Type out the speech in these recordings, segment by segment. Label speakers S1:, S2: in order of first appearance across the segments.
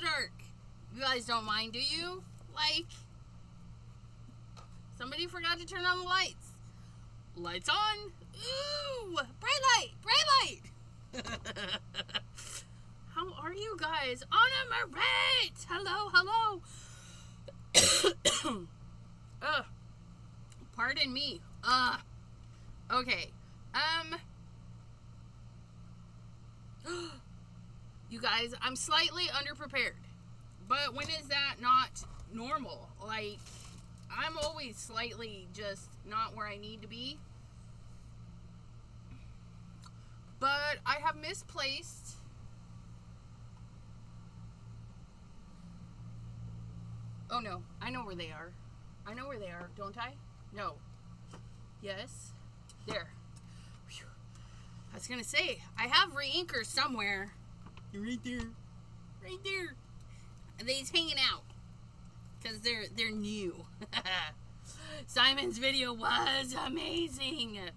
S1: dark. You guys don't mind, do you? Like, somebody forgot to turn on the lights. Lights on. Ooh, bright light, bright light. How are you guys? Anna Marit! Hello, hello. Pardon me. Okay. You guys, I'm slightly underprepared. But when is that not normal? Like, I'm always slightly just not where I need to be. But I have misplaced. Oh no, I know where they are. I know where they are, don't I? No. Yes. There. Whew. I was gonna say, I have re-inkers somewhere. You're right there. Right there. And they's hanging out. Because they're new. Simon's video was amazing.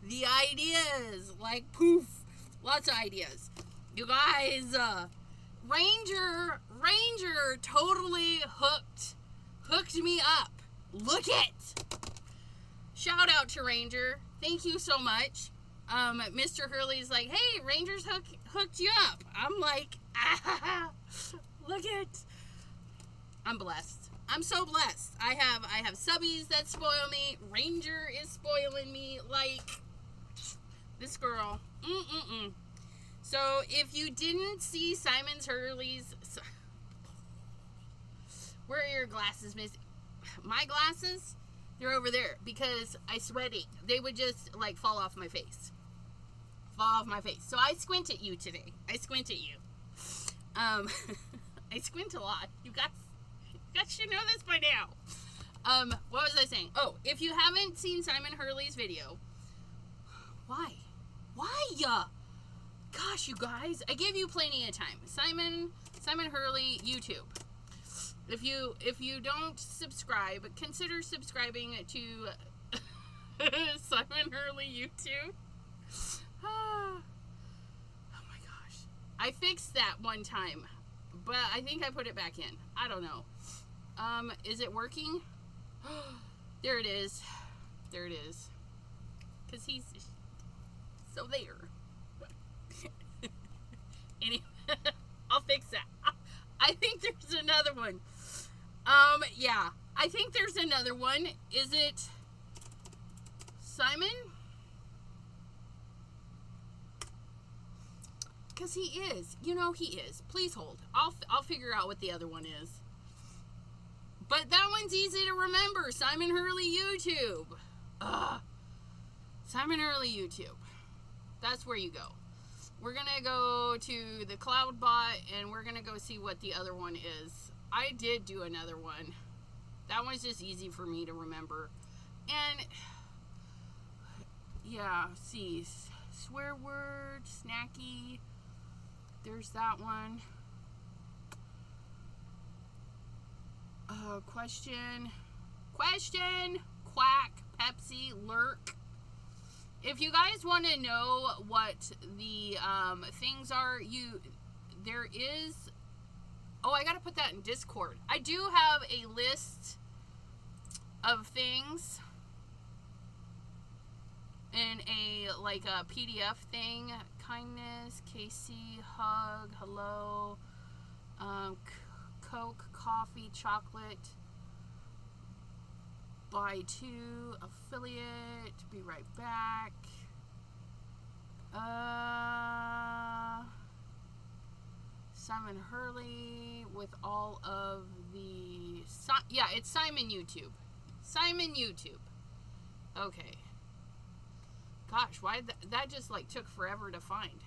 S1: The ideas, like poof. Lots of ideas. You guys, Ranger totally hooked me up. Look it. Shout out to Ranger. Thank you so much. Mr. Hurley's like, hey, Ranger's hooked you up. I'm like, look it. I'm blessed. I'm so blessed. I have subbies that spoil me. Ranger is spoiling me. Like, this girl. So, if you didn't see Simon Hurley's... Where are your glasses, miss? My glasses? They're over there. Because I sweating. They would just, like, fall off my face. Fall off my face. So, I squint at you today. I squint at you. I squint a lot. You guys should know this by now. What was I saying? Oh, if you haven't seen Simon Hurley's video... Why? Gosh, you guys, I gave you plenty of time. Simon Hurley YouTube. If you don't subscribe, consider subscribing to Simon Hurley YouTube. Oh my gosh. I fixed that one time, but I think I put it back in. I don't know. Is it working? There it is. There it is. 'Cause he's so there. Anyway, I'll fix that. I think there's another one. Yeah. I think there's another one. Is it Simon? Because he is. You know he is. Please hold. I'll figure out what the other one is. But that one's easy to remember. Simon Hurley YouTube. Simon Hurley YouTube. That's where you go. We're going to go to the CloudBot, and we're going to go see what the other one is. I did do another one. That one's just easy for me to remember. And, yeah, see. Swear word, snacky. There's that one. Question, quack, Pepsi, lurk. If you guys want to know what the things are, there is... Oh, I got to put that in Discord. I do have a list of things in a PDF thing. Kindness, Casey, hug, hello, Coke, coffee, chocolate, buy 2, affiliate, be right back. Simon Hurley with all of the... Yeah, it's Simon YouTube. Simon YouTube. Okay. Gosh, why that just took forever to find.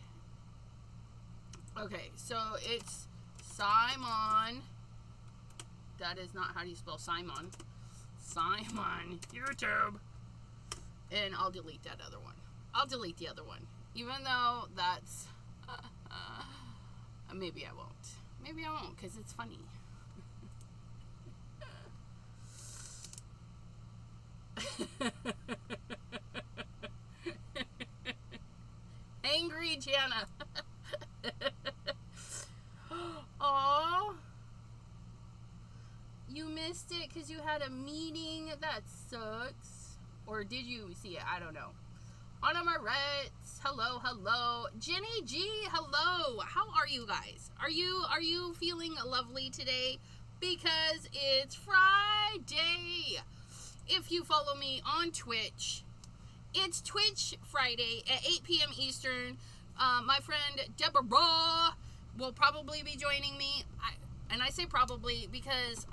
S1: Okay, so it's Simon. That is not how do you spell Simon. Simon YouTube. And I'll delete that other one. I'll delete the other one. Even though that's... maybe I won't. Maybe I won't, because it's funny. Angry Jana. Aww. missed it because you had a meeting. That sucks. Or did you see it? I don't know. Anna Moretz, hello, hello. Jenny G, hello. How are you guys? Are you feeling lovely today? Because it's Friday. If you follow me on Twitch, it's Twitch Friday at 8 p.m. Eastern. My friend Deborah will probably be joining me. And I say probably because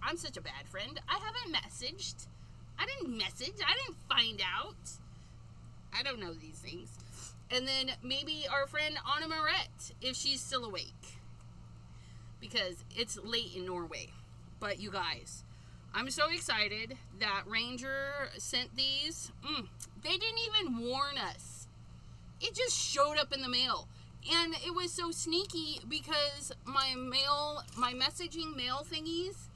S1: I'm such a bad friend. I haven't messaged. I didn't message. I didn't find out. I don't know these things. And then maybe our friend Anna Moretz, if she's still awake. Because it's late in Norway. But you guys, I'm so excited that Ranger sent these. They didn't even warn us. It just showed up in the mail. And it was so sneaky because my messaging mail thingies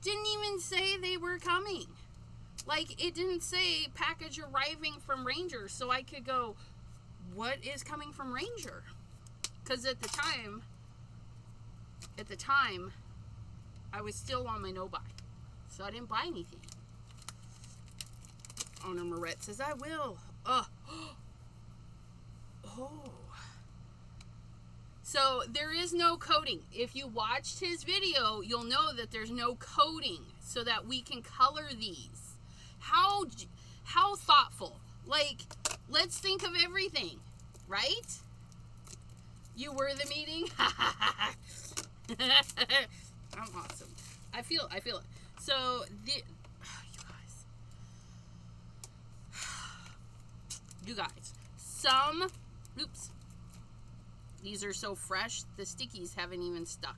S1: didn't even say they were coming. Like, it didn't say package arriving from Ranger, so I could go, what is coming from Ranger? Because at the time, I was still on my no-buy, so I didn't buy anything. Anna Moretz says, I will. Oh. So, there is no coding. If you watched his video, you'll know that there's no coding so that we can color these. How thoughtful. Like, let's think of everything, right? You were the meeting? I'm awesome. I feel it. So, you guys, these are so fresh, the stickies haven't even stuck.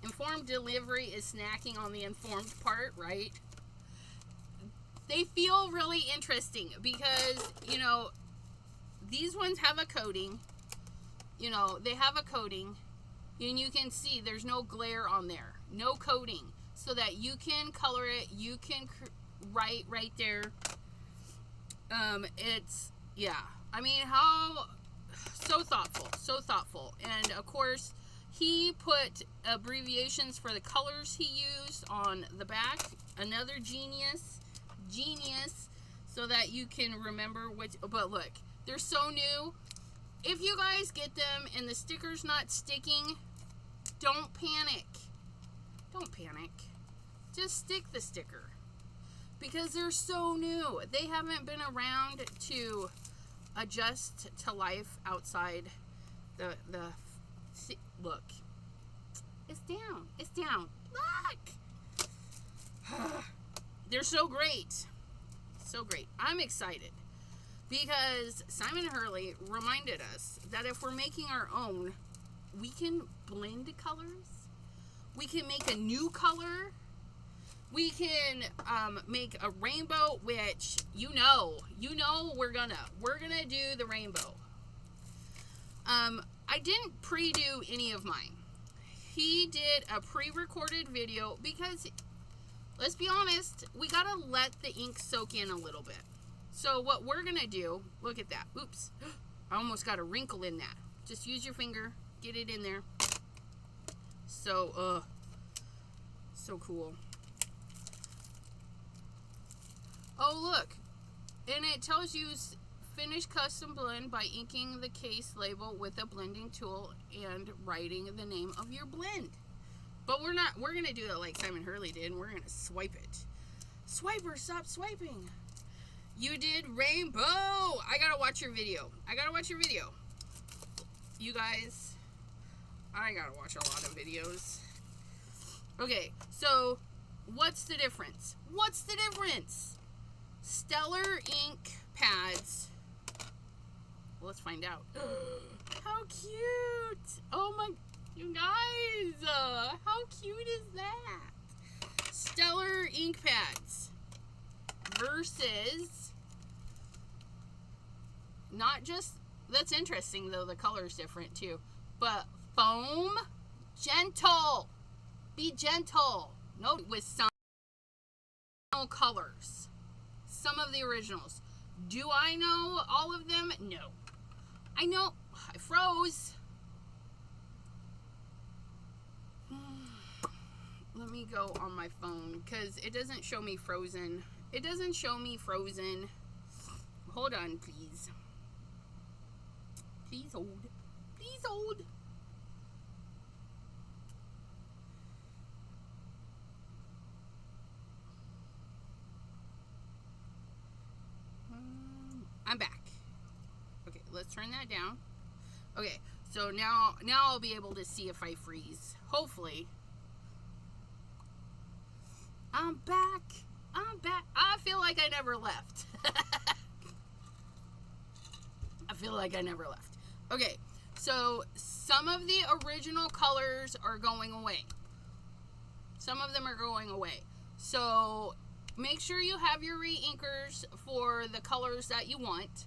S1: Informed delivery is snacking on the informed part, right? They feel really interesting because, these ones have a coating. They have a coating. And you can see there's no glare on there. No coating. So that you can color it. You can write right there. So thoughtful. So thoughtful. And, of course, he put abbreviations for the colors he used on the back. Another genius, so that you can remember which. But look, they're so new. If you guys get them and the sticker's not sticking, don't panic. Don't panic. Just stick the sticker. Because they're so new. They haven't been around to adjust to life outside the look. It's down. It's down. Look. They're so great. So great. I'm excited because Simon Hurley reminded us that if we're making our own, we can blend colors. We can make a new color. We can make a rainbow, which we're gonna do the rainbow. I didn't pre-do any of mine. He did a pre-recorded video because, let's be honest, we gotta let the ink soak in a little bit. So what we're gonna do, look at that. Oops, I almost got a wrinkle in that. Just use your finger, get it in there. So, so cool. Oh, look, and it tells you finish custom blend by inking the case label with a blending tool and writing the name of your blend. But we're gonna do it like Simon Hurley did, and we're gonna swipe it. Swiper, stop swiping. You did rainbow. I gotta watch your video. You guys, I gotta watch a lot of videos. Okay, so what's the difference? Stellar ink pads. Well, let's find out. How cute! Oh my, you guys, how cute is that? Stellar ink pads versus, not just, that's interesting though, the color's different too, but foam, gentle, be gentle. No, with some colors, some of the originals. Do I know all of them? No. I know, I froze. me go on my phone because it doesn't show me frozen. It doesn't show me frozen. Hold on, please. Please hold. Please hold. I'm back. Okay, let's turn that down. Okay, so now I'll be able to see if I freeze. Hopefully. I'm back. I'm back. I feel like I never left. I feel like I never left. Okay, so some of the original colors are going away. Some of them are going away. So make sure you have your re-inkers for the colors that you want.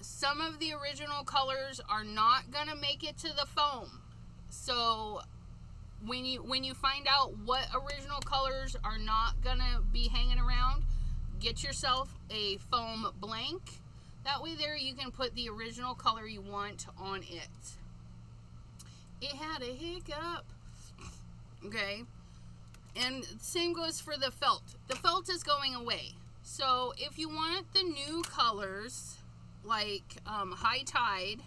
S1: Some of the original colors are not gonna make it to the foam. So when you find out what original colors are not gonna be hanging around, get yourself a foam blank. That way there you can put the original color you want on it. It had a hiccup. Okay. And same goes for the felt. The felt is going away. So if you want the new colors, like High Tide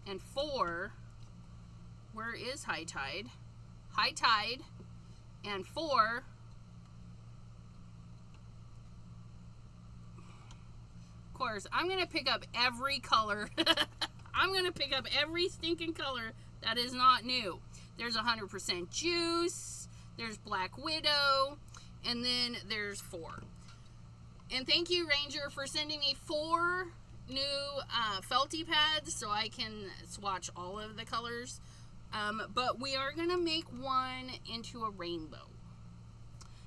S1: and 4, where is High Tide? High Tide and 4. Of course, I'm going to pick up every color. I'm going to pick up every stinking color that is not new. There's 100% Juice. There's Black Widow. And then there's 4. And thank you, Ranger, for sending me 4 new felty pads so I can swatch all of the colors. But we are going to make one into a rainbow.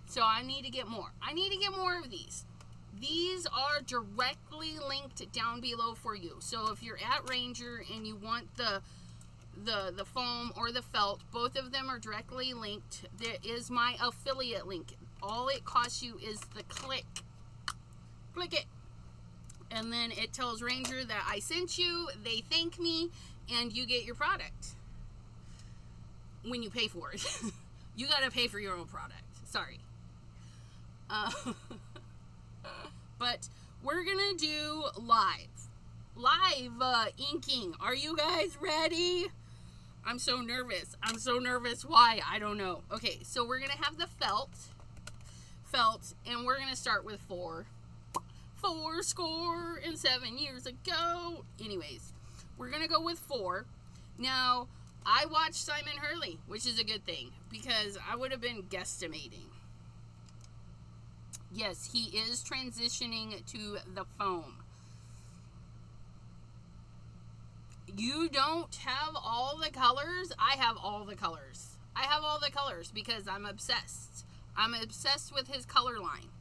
S1: So I need to get more. I need to get more of these. These are directly linked down below for you. So if you're at Ranger and you want the foam or the felt, both of them are directly linked. There is my affiliate link. All it costs you is the click. Click it. And then it tells Ranger that I sent you, they thank me, and you get your product. When you pay for it. You gotta pay for your own product. Sorry. But we're gonna do live inking. Are you guys ready? I'm so nervous. I'm so nervous. Why? I don't know. Okay, so we're gonna have the felt, and we're gonna start with 4. 4 years ago. Anyways, we're gonna go with 4. Now, I watched Simon Hurley, which is a good thing, because I would have been guesstimating. Yes, he is transitioning to the foam. You don't have all the colors. I have all the colors. I have all the colors because I'm obsessed. I'm obsessed with his color line.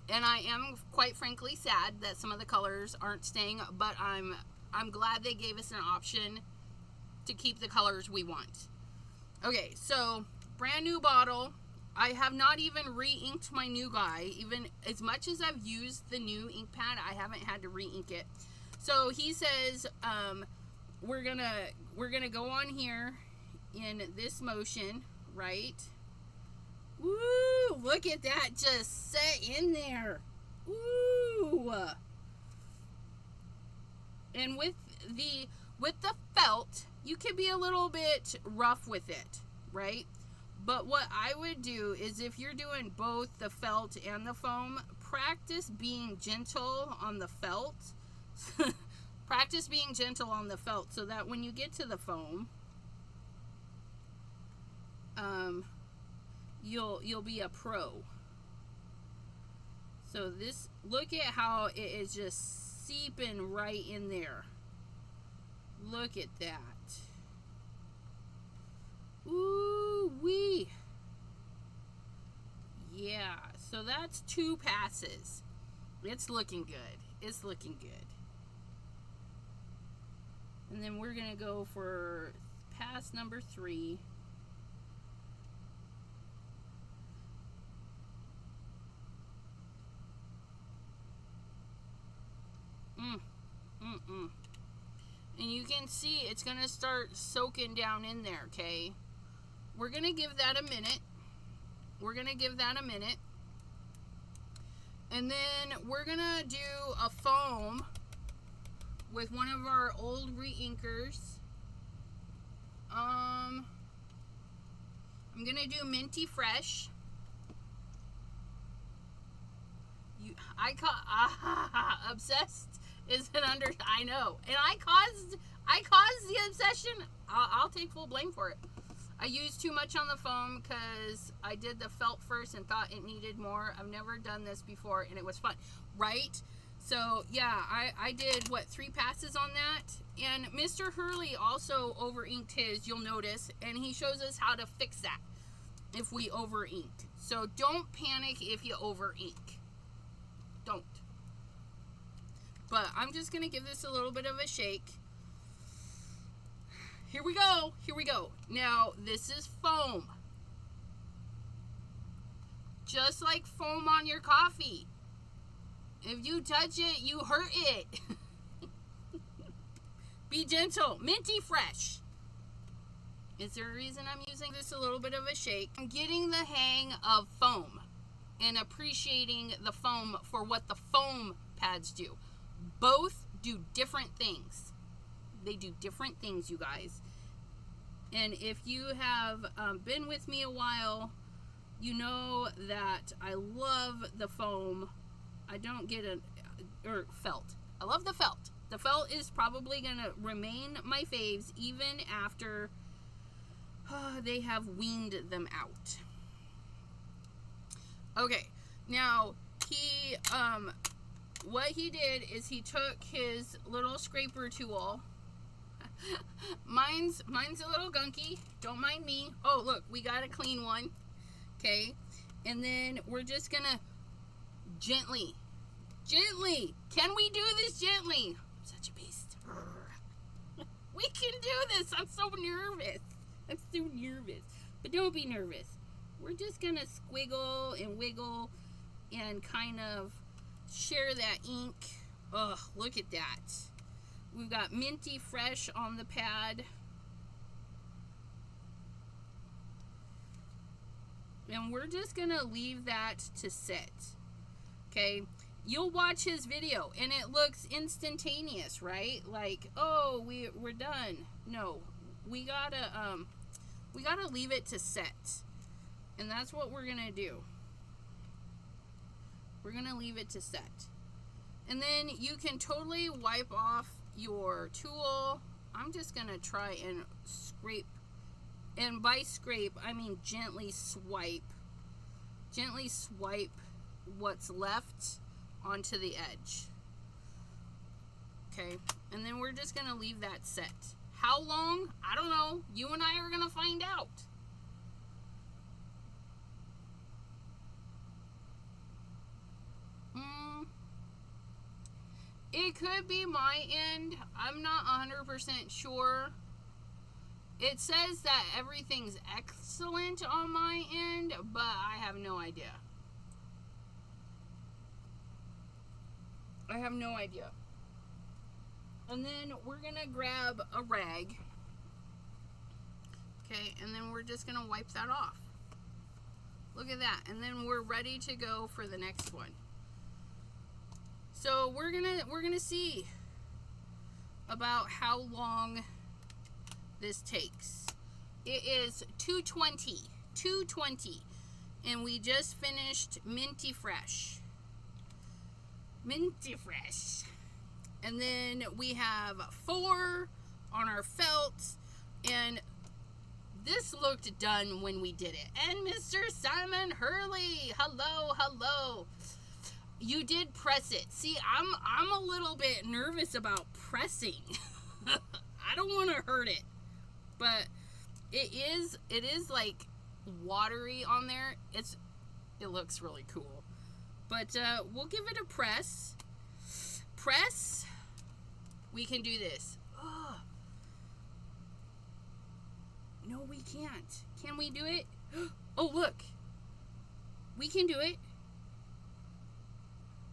S1: And I am, quite frankly, sad that some of the colors aren't staying, but I'm glad they gave us an option to keep the colors we want. Okay, so brand new bottle. I have not even re-inked my new guy. Even as much as I've used the new ink pad, I haven't had to re-ink it. So he says we're gonna go on here in this motion, right? Woo! Look at that, just set in there. Woo! And with the felt, you can be a little bit rough with it, right? But what I would do is, if you're doing both the felt and the foam, practice being gentle on the felt. Practice being gentle on the felt so that when you get to the foam, you'll be a pro. So this, look at how it is just seeping right in there. Look at that. Ooh wee. Yeah, so that's 2 passes. It's looking good. It's looking good. And then we're gonna go for pass number 3. And you can see it's gonna start soaking down in there, okay? we're going to give that a minute. We're going to give that a minute. And then we're going to do a foam with one of our old re-inkers. I'm going to do Minty Fresh. Obsessed is an I know. And I caused the obsession. I'll take full blame for it. I used too much on the foam because I did the felt first and thought it needed more. I've never done this before and it was fun, right? So yeah, I did 3 passes on that. And Mr. Hurley also over inked his, you'll notice, and he shows us how to fix that if we over inked. So don't panic if you over ink. Don't. But I'm just gonna give this a little bit of a shake. Here we go. Here we go. Now, this is foam. Just like foam on your coffee. If you touch it, you hurt it. Be gentle. Minty Fresh. Is there a reason I'm using this a little bit of a shake? I'm getting the hang of foam and appreciating the foam for what the foam pads do. Both do different things. They do different things, you guys. And if you have been with me a while, you know that I love the foam. I don't get felt. I love the felt. The felt is probably going to remain my faves even after they have weaned them out. Okay, now he, what he did is he took his little scraper tool. Mine's a little gunky. Don't mind me. Oh, look, we got a clean one. Okay, and then we're just gonna gently. Can we do this gently? I'm such a beast. We can do this. I'm so nervous. But don't be nervous. We're just gonna squiggle and wiggle and kind of share that ink. Oh, look at that. We've got Minty Fresh on the pad. And we're just gonna leave that to sit. Okay, you'll watch his video and it looks instantaneous, right? Like, oh, we're done. No, we gotta leave it to set. And that's what we're gonna do. We're gonna leave it to set. And then you can totally wipe off your tool. I'm just gonna try and scrape, and by scrape I mean gently swipe what's left onto the edge. Okay, and then we're just gonna leave that set. How long? I don't know. You and I are gonna find out. It could be my end. I'm not 100% sure. It says that everything's excellent on my end, but I have no idea. I have no idea. And then we're going to grab a rag. Okay, and then we're just going to wipe that off. Look at that. And then we're ready to go for the next one. So we're gonna see about how long this takes. It is 2:20, and we just finished Minty Fresh. And then we have 4 on our felt, and this looked done when we did it. And Mr. Simon Hurley, hello. You did press it. See, I'm a little bit nervous about pressing. I don't want to hurt it, but it is like watery on there. It looks really cool, but we'll give it a press. We can do this. Oh. No, we can't. Can we do it? Oh, look. We can do it.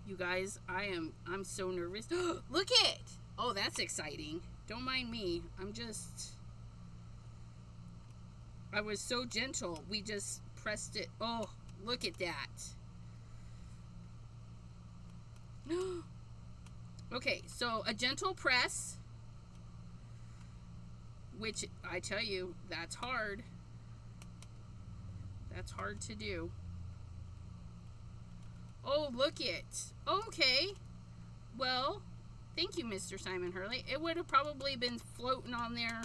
S1: You guys, I'm so nervous. Look it! Oh, that's exciting. Don't mind me. I'm just... I was so gentle. We just pressed it. Oh, look at that. Okay, so a gentle press, which I tell you, that's hard. That's hard to do. Oh, look it. Okay. Well, thank you, Mr. Simon Hurley. It would have probably been floating on there.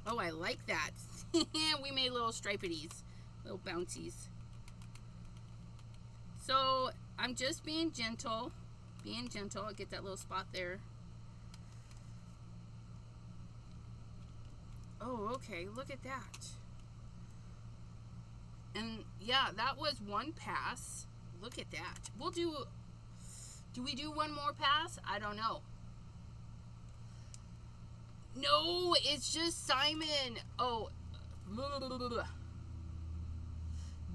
S1: Oh, I like that. We made little stripities, little bouncies. So I'm just being gentle. Being gentle. I'll get that little spot there. Oh, okay. Look at that. And yeah, that was one pass. Look at that. We'll do we do one more pass? I don't know. No, it's just Simon. Oh,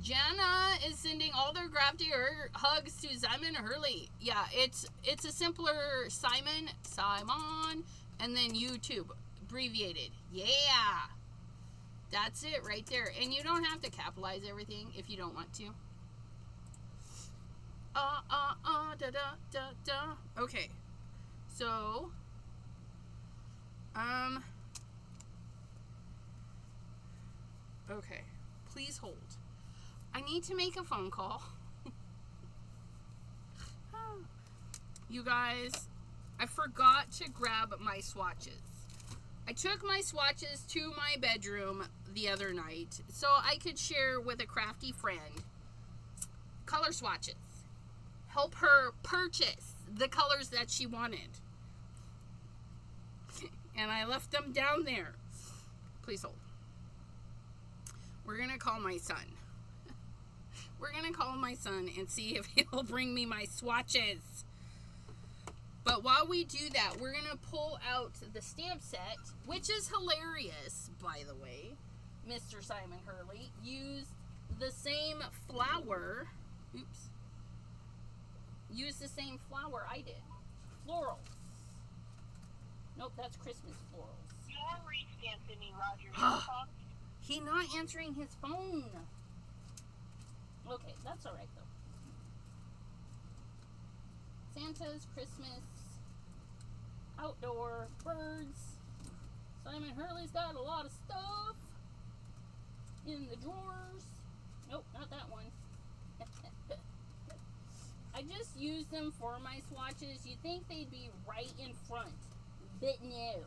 S1: Jana is sending all their gravity hugs to Simon Hurley. Yeah, it's a simpler Simon, and then YouTube, abbreviated. Yeah. That's it right there. And you don't have to capitalize everything if you don't want to. Okay. So, okay. Please hold. I need to make a phone call. You guys, I forgot to grab my swatches. I took my swatches to my bedroom the other night so I could share with a crafty friend color swatches. Help her purchase the colors that she wanted. And I left them down there. Please hold. We're going to call my son. We're going to call my son and see if he'll bring me my swatches. But while we do that, we're going to pull out the stamp set, which is hilarious, by the way. Mr. Simon Hurley used the same flower. Oops. Used the same flower I did. Florals. Nope, that's Christmas florals.
S2: You are re-stamping me, Roger.
S1: He not answering his phone. Okay, that's all right, though. Santa's Christmas. Outdoor birds. Simon Hurley's got a lot of stuff in the drawers. Nope, not that one. I just used them for my swatches. You'd think they'd be right in front, but no.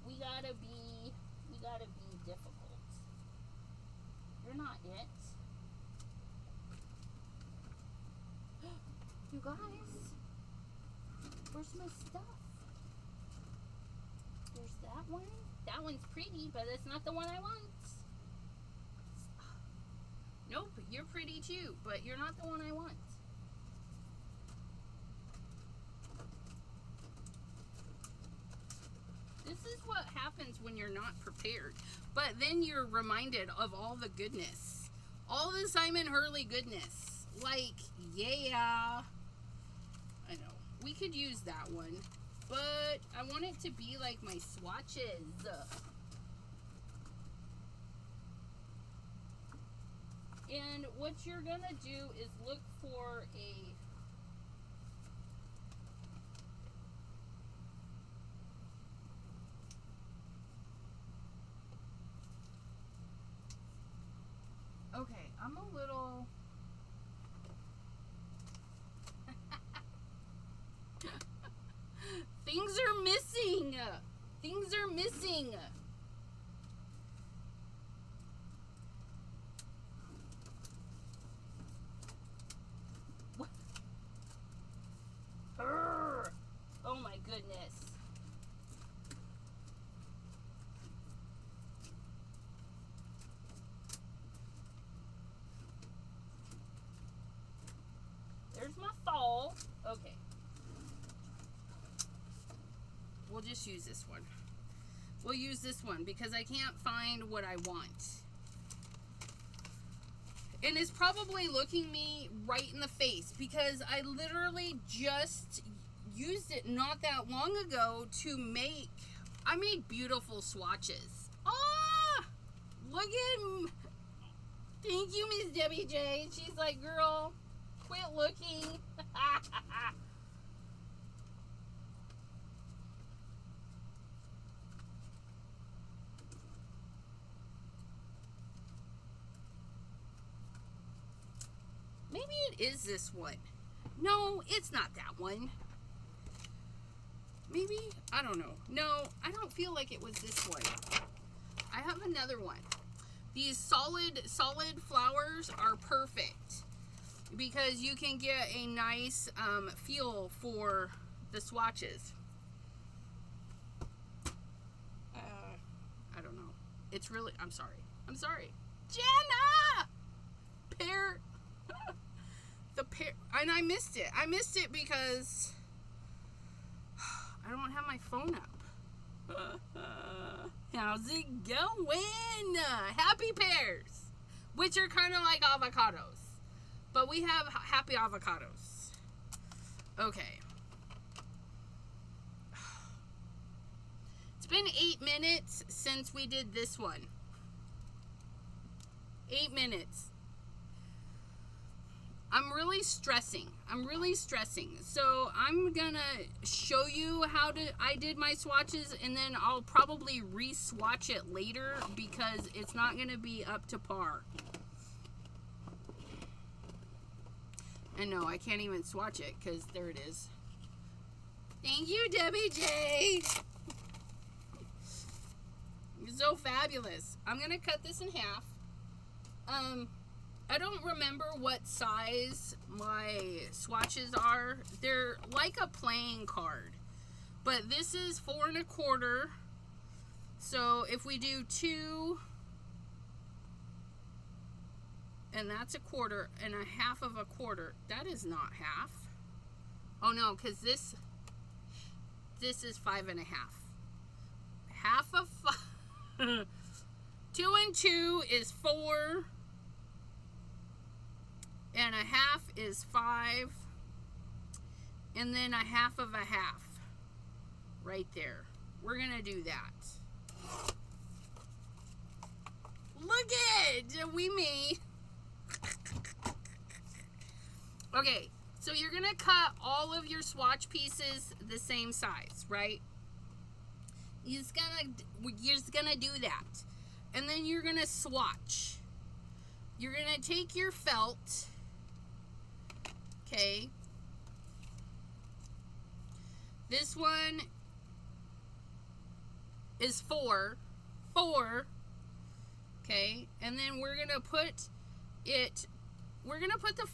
S1: We gotta be difficult. You're not it. You guys, where's my stuff? There's that one. That one's pretty, but it's not the one I want. Nope, you're pretty too, but you're not the one I want. This is what happens when you're not prepared. But then you're reminded of all the goodness. All the Simon Hurley goodness. Like, yeah. I know. We could use that one. But I want it to be like my swatches. And what you're going to do is look for a... Okay, I'm a little... Things are missing. Things are missing. What? Oh my goodness. There's my fall. Okay. We'll just use this one. We'll use this one because I can't find what I want. And it's probably looking me right in the face because I literally just used it not that long ago to make... I made beautiful swatches. Oh, Look at. Thank you, Miss Debbie J. She's like, girl, quit looking. Maybe it is this one. No, it's not that one. Maybe? I don't know. No, I don't feel like it was this one. I have another one. These solid flowers are perfect because you can get a nice feel for the swatches. I don't know. It's really, I'm sorry. Jenna! Pear. The pear, and I missed it. I missed it because I don't have my phone up. How's it going? Happy pears, which are kind of like avocados, but we have happy avocados. Okay. It's been 8 minutes since we did this one. 8 minutes. I'm really stressing. So I'm gonna show you how I did my swatches, and then I'll probably re-swatch it later because it's not gonna be up to par. And no, I can't even swatch it because there it is. Thank you, Debbie J. You're so fabulous. I'm gonna cut this in half. I don't remember what size my swatches are. They're like a playing card, but this is 4 1/4. So if we do 2, and that's 1/4 and 1/2 of 1/4, that is not half. Oh no, because this is 5 1/2. Half of 5. 2 and 2 is 4. And 1/2 is 5, and then 1/2 of 1/2 right there. We're gonna do that. Look it, we me. Okay, so you're gonna cut all of your swatch pieces the same size, right? You're just gonna do that, and then you're gonna swatch. You're gonna take your felt. Okay, this one is 4, okay, and then we're gonna put the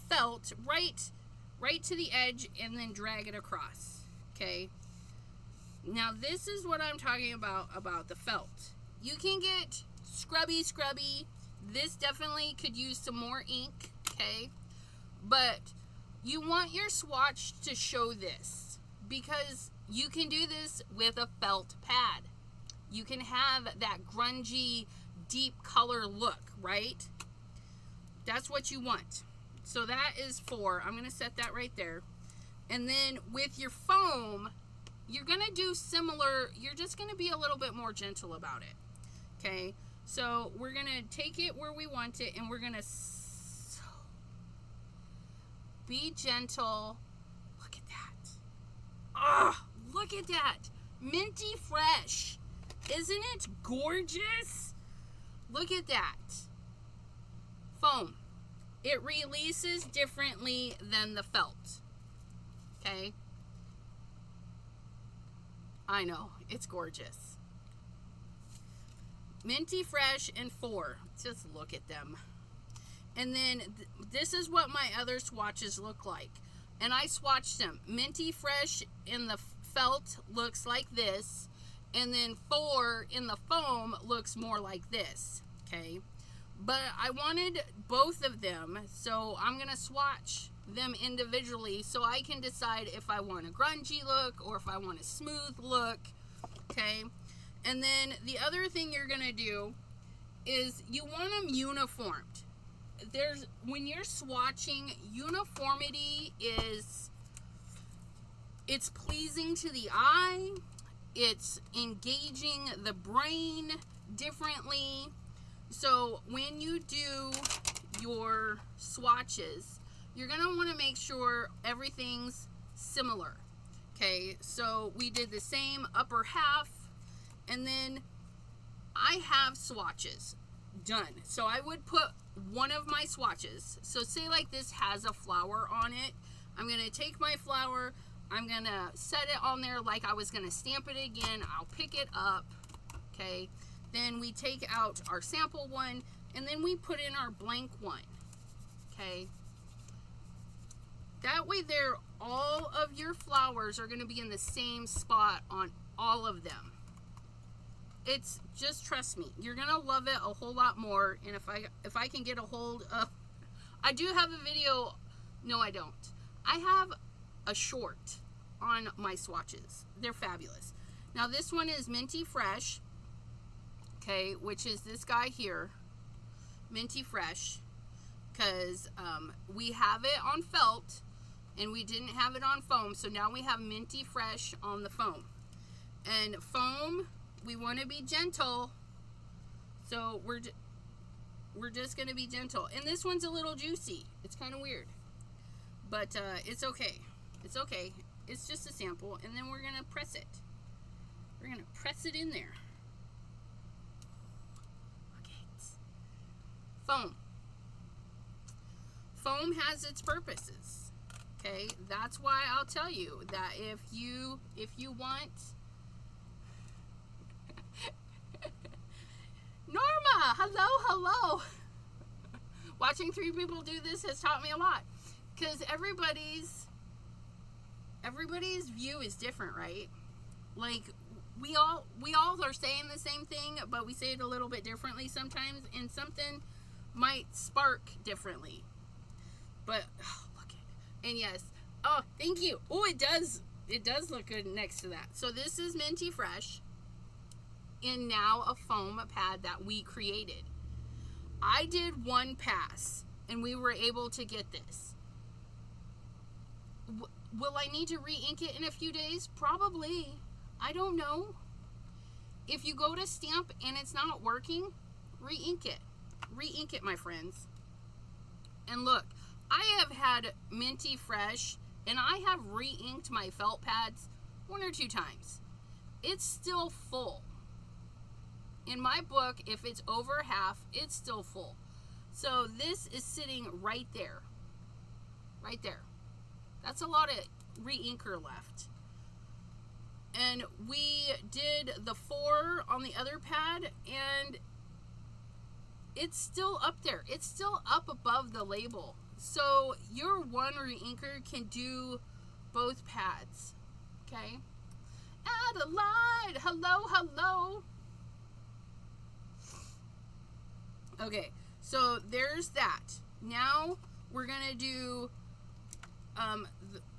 S1: felt right to the edge and then drag it across, okay. Now this is what I'm talking about the felt. You can get scrubby. This definitely could use some more ink, okay. But you want your swatch to show this because you can do this with a felt pad. You can have that grungy, deep color look, right? That's what you want. So that is 4. I'm going to set that right there. And then with your foam, you're going to do similar. You're just going to be a little bit more gentle about it, okay? So we're going to take it where we want it, and we're going to be gentle. Look at that. Oh, look at that. Minty fresh. Isn't it gorgeous? Look at that. Foam. It releases differently than the felt. Okay? I know. It's gorgeous. Minty fresh and 4. Just look at them. And then this is what my other swatches look like. And I swatched them. Minty fresh in the felt looks like this. And then 4 in the foam looks more like this. Okay. But I wanted both of them. So I'm going to swatch them individually so I can decide if I want a grungy look or if I want a smooth look. Okay. And then the other thing you're going to do is you want them uniformed. When you're swatching, uniformity it's pleasing to the eye. It's engaging the brain differently. So when you do your swatches, you're going to want to make sure everything's similar. Okay, so we did the same upper half, and then I have swatches done. So I would put one of my swatches. So say like this has a flower on it. I'm going to take my flower, I'm going to set it on there like I was going to stamp it again. I'll pick it up. Okay, then we take out our sample one, and then we put in our blank one. Okay, that way there, all of your flowers are going to be in the same spot on all of them. It's just, trust me, you're going to love it a whole lot more. And if I can get a hold of, I do have a video. No, I don't. I have a short on my swatches. They're fabulous. Now this one is Minty Fresh, okay, which is this guy here, Minty Fresh, because we have it on felt and we didn't have it on foam, so now we have Minty Fresh on the foam. And foam, we want to be gentle, so we're just going to be gentle. And this one's a little juicy. It's kind of weird, but it's okay. It's okay. It's just a sample, and then we're going to press it. We're going to press it in there. Okay. Foam. Foam has its purposes. Okay, that's why I'll tell you that if you want Norma, hello. Watching 3 people do this has taught me a lot, because everybody's view is different, right? Like we all are saying the same thing, but we say it a little bit differently sometimes, and something might spark differently. But oh, look at it. And yes, oh, thank you. Oh, it does look good next to that. So this is Minty Fresh, and now a foam pad that we created. I did one pass and we were able to get this. Will I need to re-ink it in a few days? Probably. I don't know. If you go to stamp and it's not working, re-ink it. Re-ink it, my friends. And look, I have had Minty Fresh and I have re-inked my felt pads 1 or 2 times. It's still full. In my book, if it's over half, it's still full. So this is sitting right there. Right there. That's a lot of re-inker left. And we did the 4 on the other pad, and it's still up there. It's still up above the label. So your one re-inker can do both pads. Okay? Adelaide, hello. Okay, so there's that. Now we're gonna do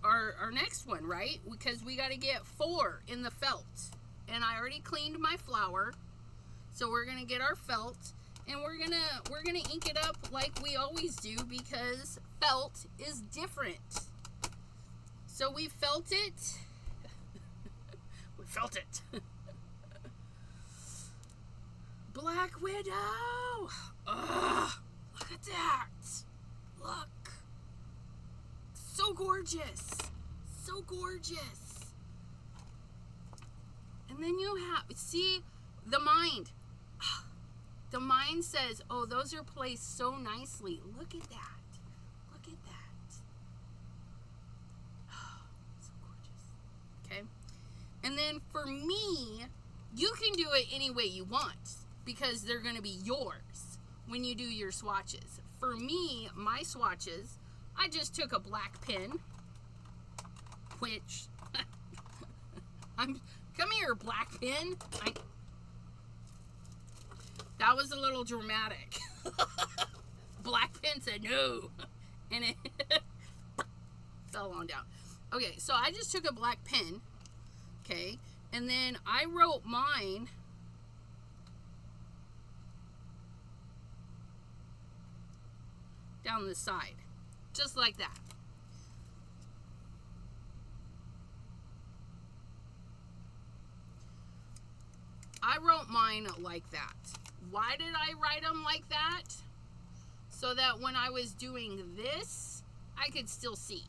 S1: our next one, right? Because we got to get 4 in the felt, and I already cleaned my flower, so we're gonna get our felt, and we're gonna ink it up like we always do, because felt is different. So we felt it. We felt it. Black Widow. Ugh, look at that. Look. So gorgeous. So gorgeous. And then you have, see, the mind. The mind says, oh, those are placed so nicely. Look at that. Look at that. So gorgeous. Okay. And then for me, you can do it any way you want, because they're going to be yours when you do your swatches. For me, my swatches, I just took a black pen, which, come here, black pen. That was a little dramatic. Black pen said no, and it fell on down. Okay, so I just took a black pen, okay, and then I wrote mine down the side, just like that. I wrote mine like that. Why did I write them like that? So that when I was doing this, I could still see.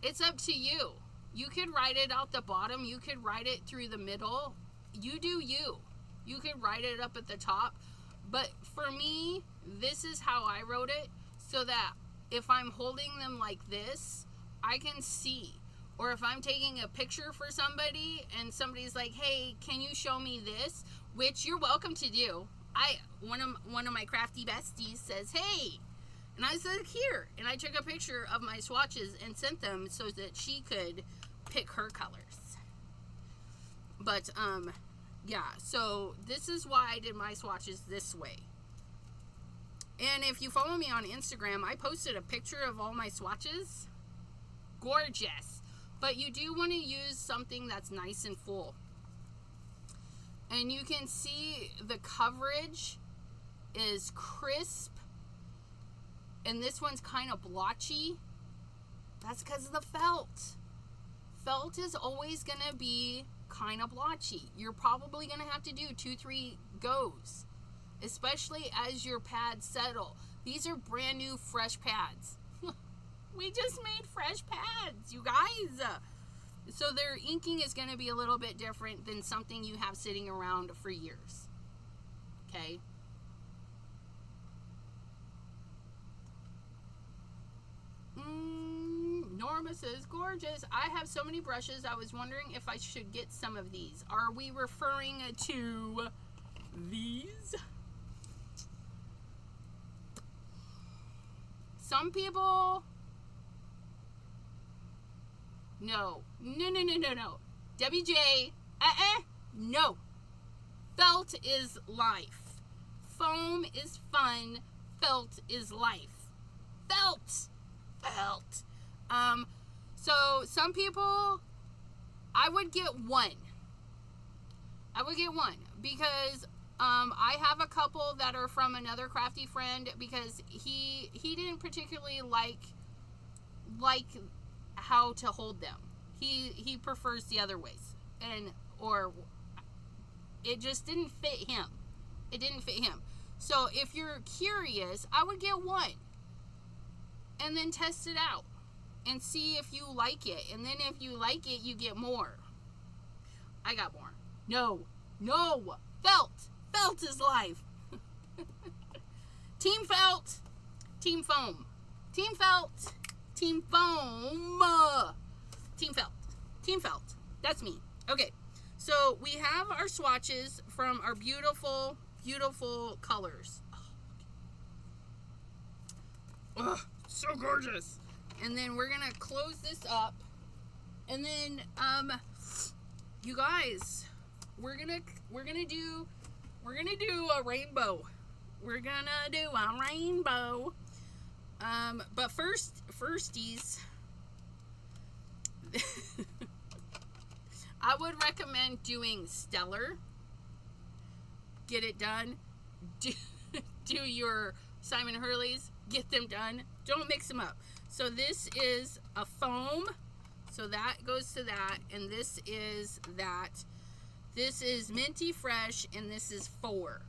S1: It's up to you. You could write it out the bottom. You could write it through the middle. You do you. You could write it up at the top. But for me, this is how I wrote it, so that if I'm holding them like this, I can see. Or if I'm taking a picture for somebody and somebody's like, hey, can you show me this? Which you're welcome to do. One of my crafty besties says, hey. And I said, here. And I took a picture of my swatches and sent them so that she could pick her colors. But, yeah. So this is why I did my swatches this way. And if you follow me on Instagram, I posted a picture of all my swatches. Gorgeous. But you do want to use something that's nice and full. And you can see the coverage is crisp. And this one's kind of blotchy. That's because of the felt. Felt is always going to be kind of blotchy. You're probably going to have to do 2-3 goes. Especially as your pads settle. These are brand new fresh pads. We just made fresh pads, you guys. So their inking is going to be a little bit different than something you have sitting around for years. Okay? Norma says, gorgeous. I have so many brushes. I was wondering if I should get some of these. Are we referring to these? Some people... No. WJ, no. Felt is life. Foam is fun. Felt is life. Felt. So some people, I would get one. Because I have a couple that are from another crafty friend, because he didn't particularly like how to hold them. He prefers the other ways, or it just didn't fit him. So if you're curious, I would get one and then test it out and see if you like it. And then if you like it, you get more. I got more. No. Felt is life. Team Felt. Team Foam. Team Felt. Team Foam. Team Felt. That's me. Okay. So we have our swatches from our beautiful, beautiful colors. Oh, so gorgeous. And then we're going to close this up. And then, you guys, we're gonna do a rainbow. We're gonna do a rainbow. But firsties, I would recommend doing Stellar. Get it done. Do your Simon Hurley's. Get them done. Don't mix them up. So this is a foam. So that goes to that. And this is that. This is Minty Fresh. And this is 4.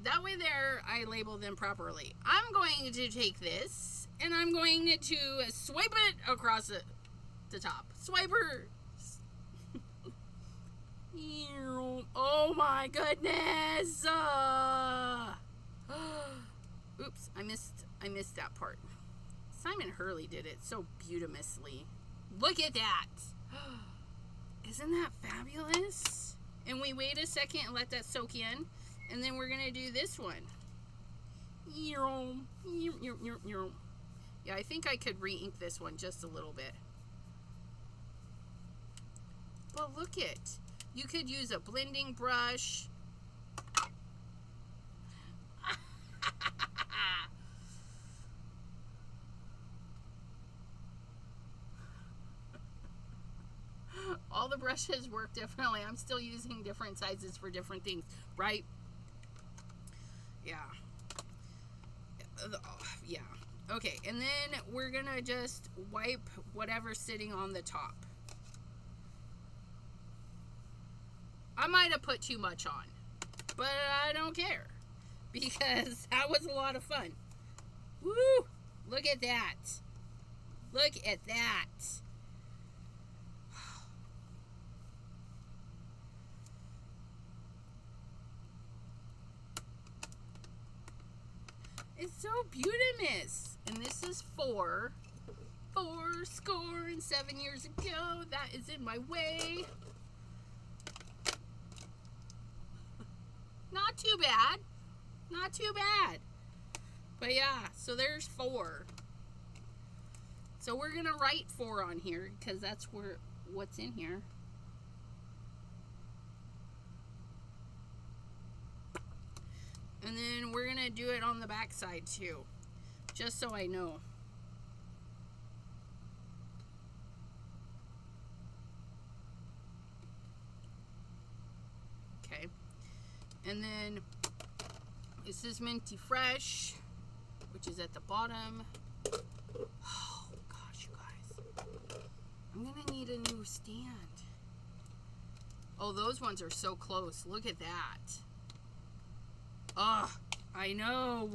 S1: That way there, I label them properly. I'm going to take this. And I'm going to swipe it across the top. Swiper. Oh my goodness. Oops, I missed that part. Simon Hurley did it so beautifully. Look at that. Isn't that fabulous? And we wait a second and let that soak in. And then we're going to do this one. Yeah, I think I could re-ink this one just a little bit. Well, look it. You could use a blending brush. All the brushes work differently. I'm still using different sizes for different things, right? Yeah. Yeah. Okay, and then we're gonna just wipe whatever's sitting on the top. I might have put too much on, but I don't care because that was a lot of fun. Woo! Look at that. Look at that. It's so beautimous. And this is 4 score and 7 years ago. That is in my way. Not too bad. Not too bad. But yeah, so there's 4. So we're going to write 4 on here because that's what's in here. And then we're going to do it on the back side too, just so I know. Okay. And then this is Minty Fresh, which is at the bottom. Oh, gosh, you guys. I'm going to need a new stand. Oh, those ones are so close. Look at that. Ugh, I know.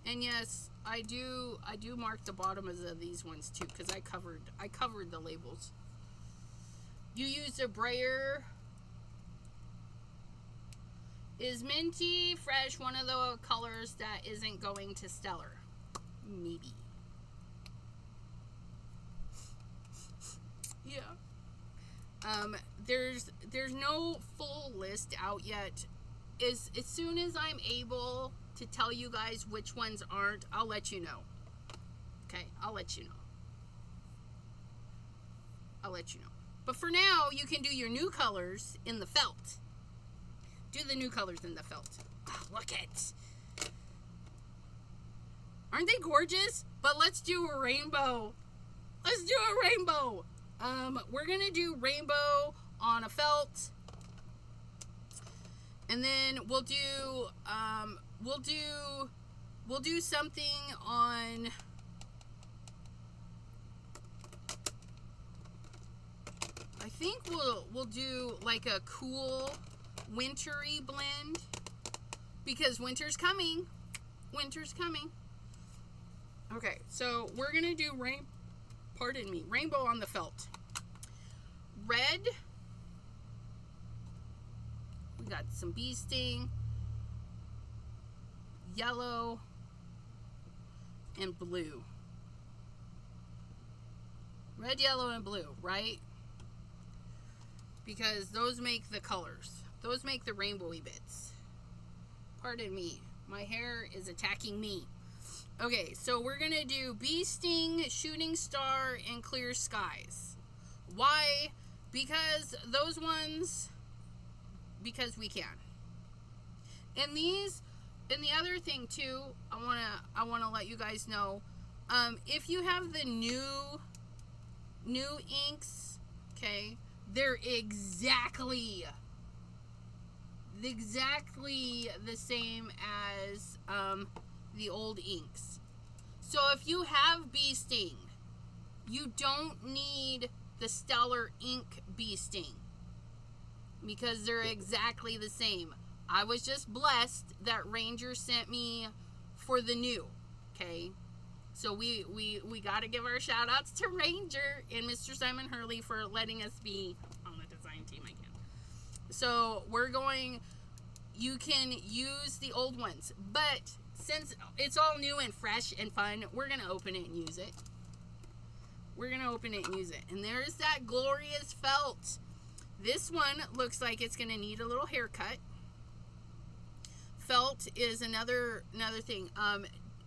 S1: And yes, I do mark the bottoms of these ones too, because I covered the labels. You used a brayer. Is Minty Fresh one of the colors that isn't going to Stellar? Maybe. Yeah. There's no full list out yet. As soon as I'm able to tell you guys which ones aren't, I'll let you know. Okay, I'll let you know. I'll let you know. But for now, you can do your new colors in the felt. Do the new colors in the felt. Oh, look it. Aren't they gorgeous? But let's do a rainbow. Let's do a rainbow. We're going to do rainbow on a felt. And then we'll do something on... I think we'll do like a cool wintry blend because winter's coming. Winter's coming. Okay, so we're gonna do rainbow on the felt. Red. We got some bee sting. Yellow and blue. Red, yellow, and blue, right? Because those make the colors. Those make the rainbowy bits. Pardon me. My hair is attacking me. Okay, so we're going to do Bee Sting, Shooting Star, and Clear Skies. Why? Because those ones, because we can. And these, and the other thing too, I wanna let you guys know, if you have the new inks, okay, they're exactly the same as the old inks. So if you have Bee Sting, you don't need the Stellar Ink Bee Sting because they're exactly the same. I was just blessed that Ranger sent me for the new, okay? So we got to give our shout outs to Ranger and Mr. Simon Hurley for letting us be on the design team again. So you can use the old ones, but since it's all new and fresh and fun, we're going to open it and use it. We're going to open it and use it. And there's that glorious felt. This one looks like it's going to need a little haircut. Felt is another thing.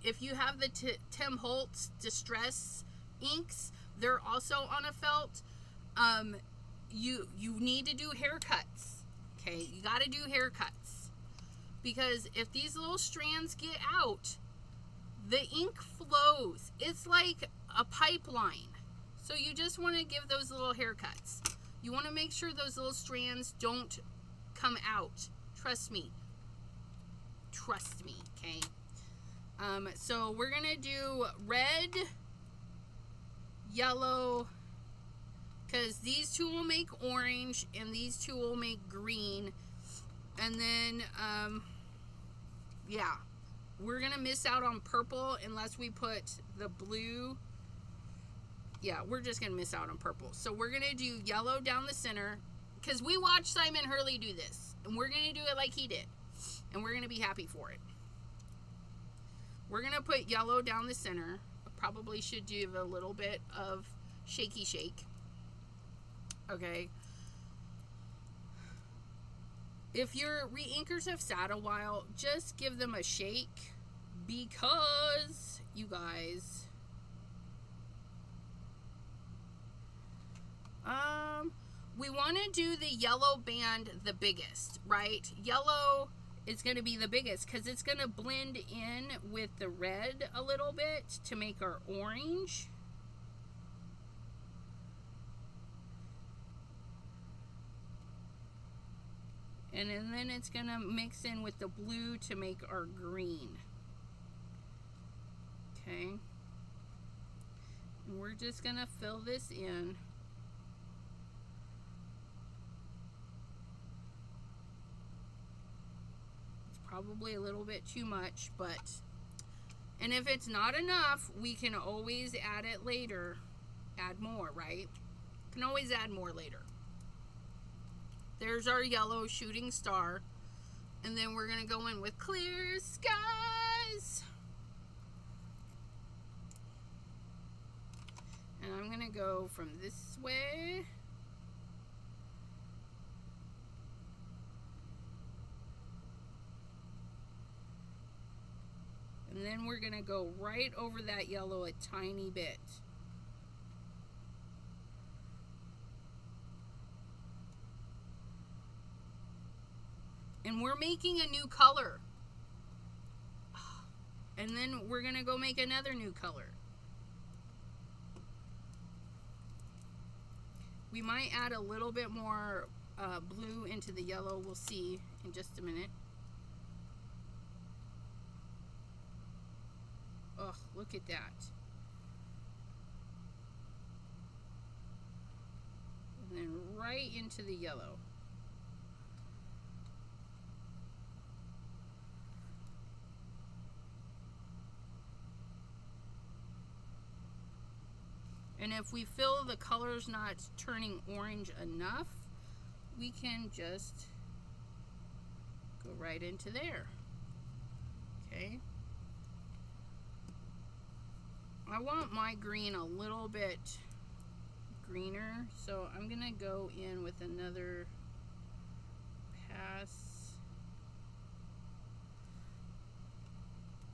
S1: If you have the Tim Holtz Distress inks, they're also on a felt. You need to do haircuts. Okay, you got to do haircuts because if these little strands get out, the ink flows. It's like a pipeline. So you just want to give those little haircuts. You want to make sure those little strands don't come out. Trust me. Trust me, okay? So we're going to do red, yellow, because these two will make orange and these two will make green. And then, yeah, we're going to miss out on purple unless we put the blue. Yeah, we're just going to miss out on purple. So we're going to do yellow down the center because we watched Simon Hurley do this. And we're going to do it like he did. And we're going to be happy for it. We're going to put yellow down the center. Probably should do a little bit of shaky shake. Okay. If your re-inkers have sat a while, just give them a shake because, you guys, we want to do the yellow band the biggest, right? Yellow is going to be the biggest because it's going to blend in with the red a little bit to make our orange. And then it's going to mix in with the blue to make our green. Okay. And we're just going to fill this in. It's probably a little bit too much, but... And if it's not enough, we can always add it later. Add more, right? Can always add more later. There's our yellow shooting star. And then we're going to go in with clear skies. And I'm going to go from this way. And then we're going to go right over that yellow a tiny bit. And we're making a new color. And then we're going to go make another new color. We might add a little bit more blue into the yellow. We'll see in just a minute. Oh, look at that. And then right into the yellow. And if we feel the color's not turning orange enough, we can just go right into there. Okay. I want my green a little bit greener, so I'm going to go in with another pass.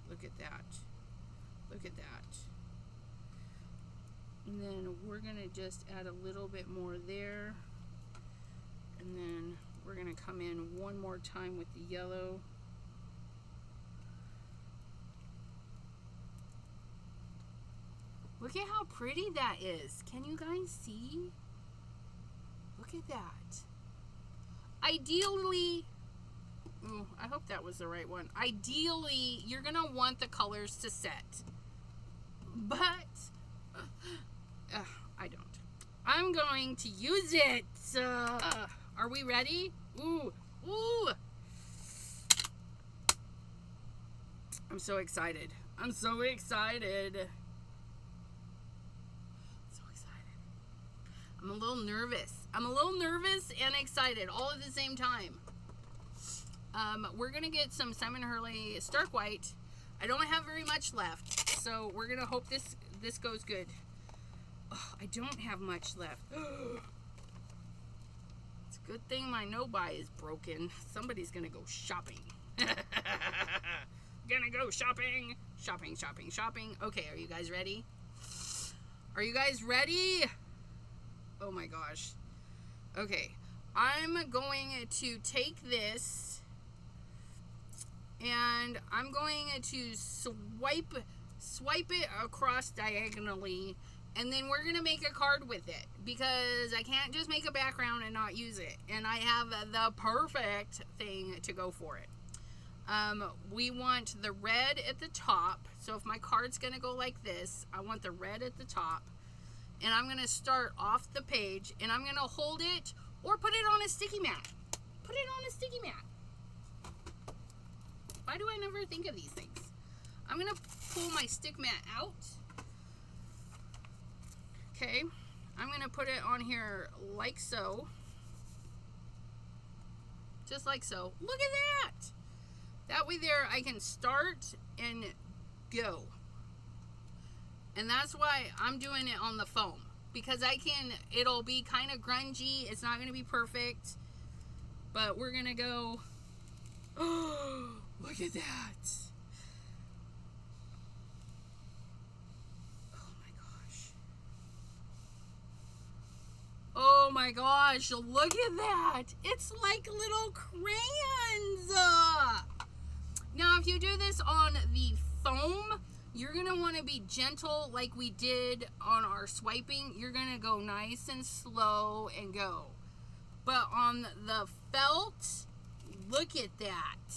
S1: Look at that. Look at that. And then we're going to just add a little bit more there. And then we're going to come in one more time with the yellow. Look at how pretty that is. Can you guys see? Look at that. Ideally, I hope that was the right one. Ideally, you're going to want the colors to set. But I don't. I'm going to use it. Are we ready? Ooh. Ooh. I'm so excited. I'm so excited. I'm a little nervous. I'm a little nervous and excited all at the same time. We're going to get some Simon Hurley Stark White. I don't have very much left, so we're going to hope this goes good. Oh, I don't have much left. It's a good thing my no-buy is broken. Somebody's going to go shopping. Gonna go shopping. Shopping, shopping, shopping. Okay, are you guys ready? Are you guys ready? Oh my gosh. Okay, I'm going to take this and I'm going to swipe it across diagonally And then we're going to make a card with it, because I can't just make a background and not use it. And I have the perfect thing to go for it. We want the red at the top. So if my card's going to go like this, I want the red at the top. And I'm going to start off the page, and I'm going to hold it or put it on a sticky mat. Put it on a sticky mat. Why do I never think of these things? I'm going to pull my stick mat out. Okay, I'm going to put it on here like so. Just like so. Look at that! That way there I can start and go. And that's why I'm doing it on the foam. Because it'll be kind of grungy. It's not going to be perfect. But we're going to go. Oh, look at that. Oh my gosh, look at that. It's like little crayons. Now, if you do this on the foam, you're going to want to be gentle like we did on our swiping. You're going to go nice and slow and go. But on the felt, look at that.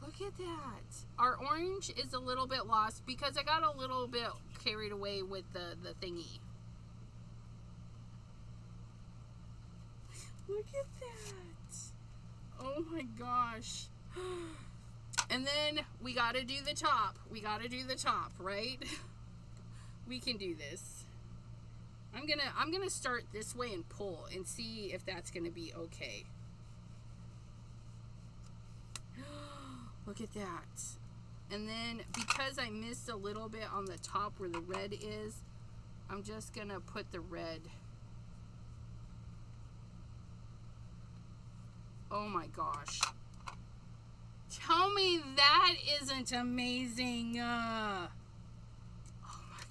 S1: Look at that. Our orange is a little bit lost because I got a little bit carried away with the thingy. Look at that. Oh my gosh. And then we got to do the top. We got to do the top, right? We can do this. I'm going to start this way and pull and see if that's going to be okay. Look at that. And then because I missed a little bit on the top where the red is, I'm just going to put the red. Oh my gosh. Tell me that isn't amazing. Oh my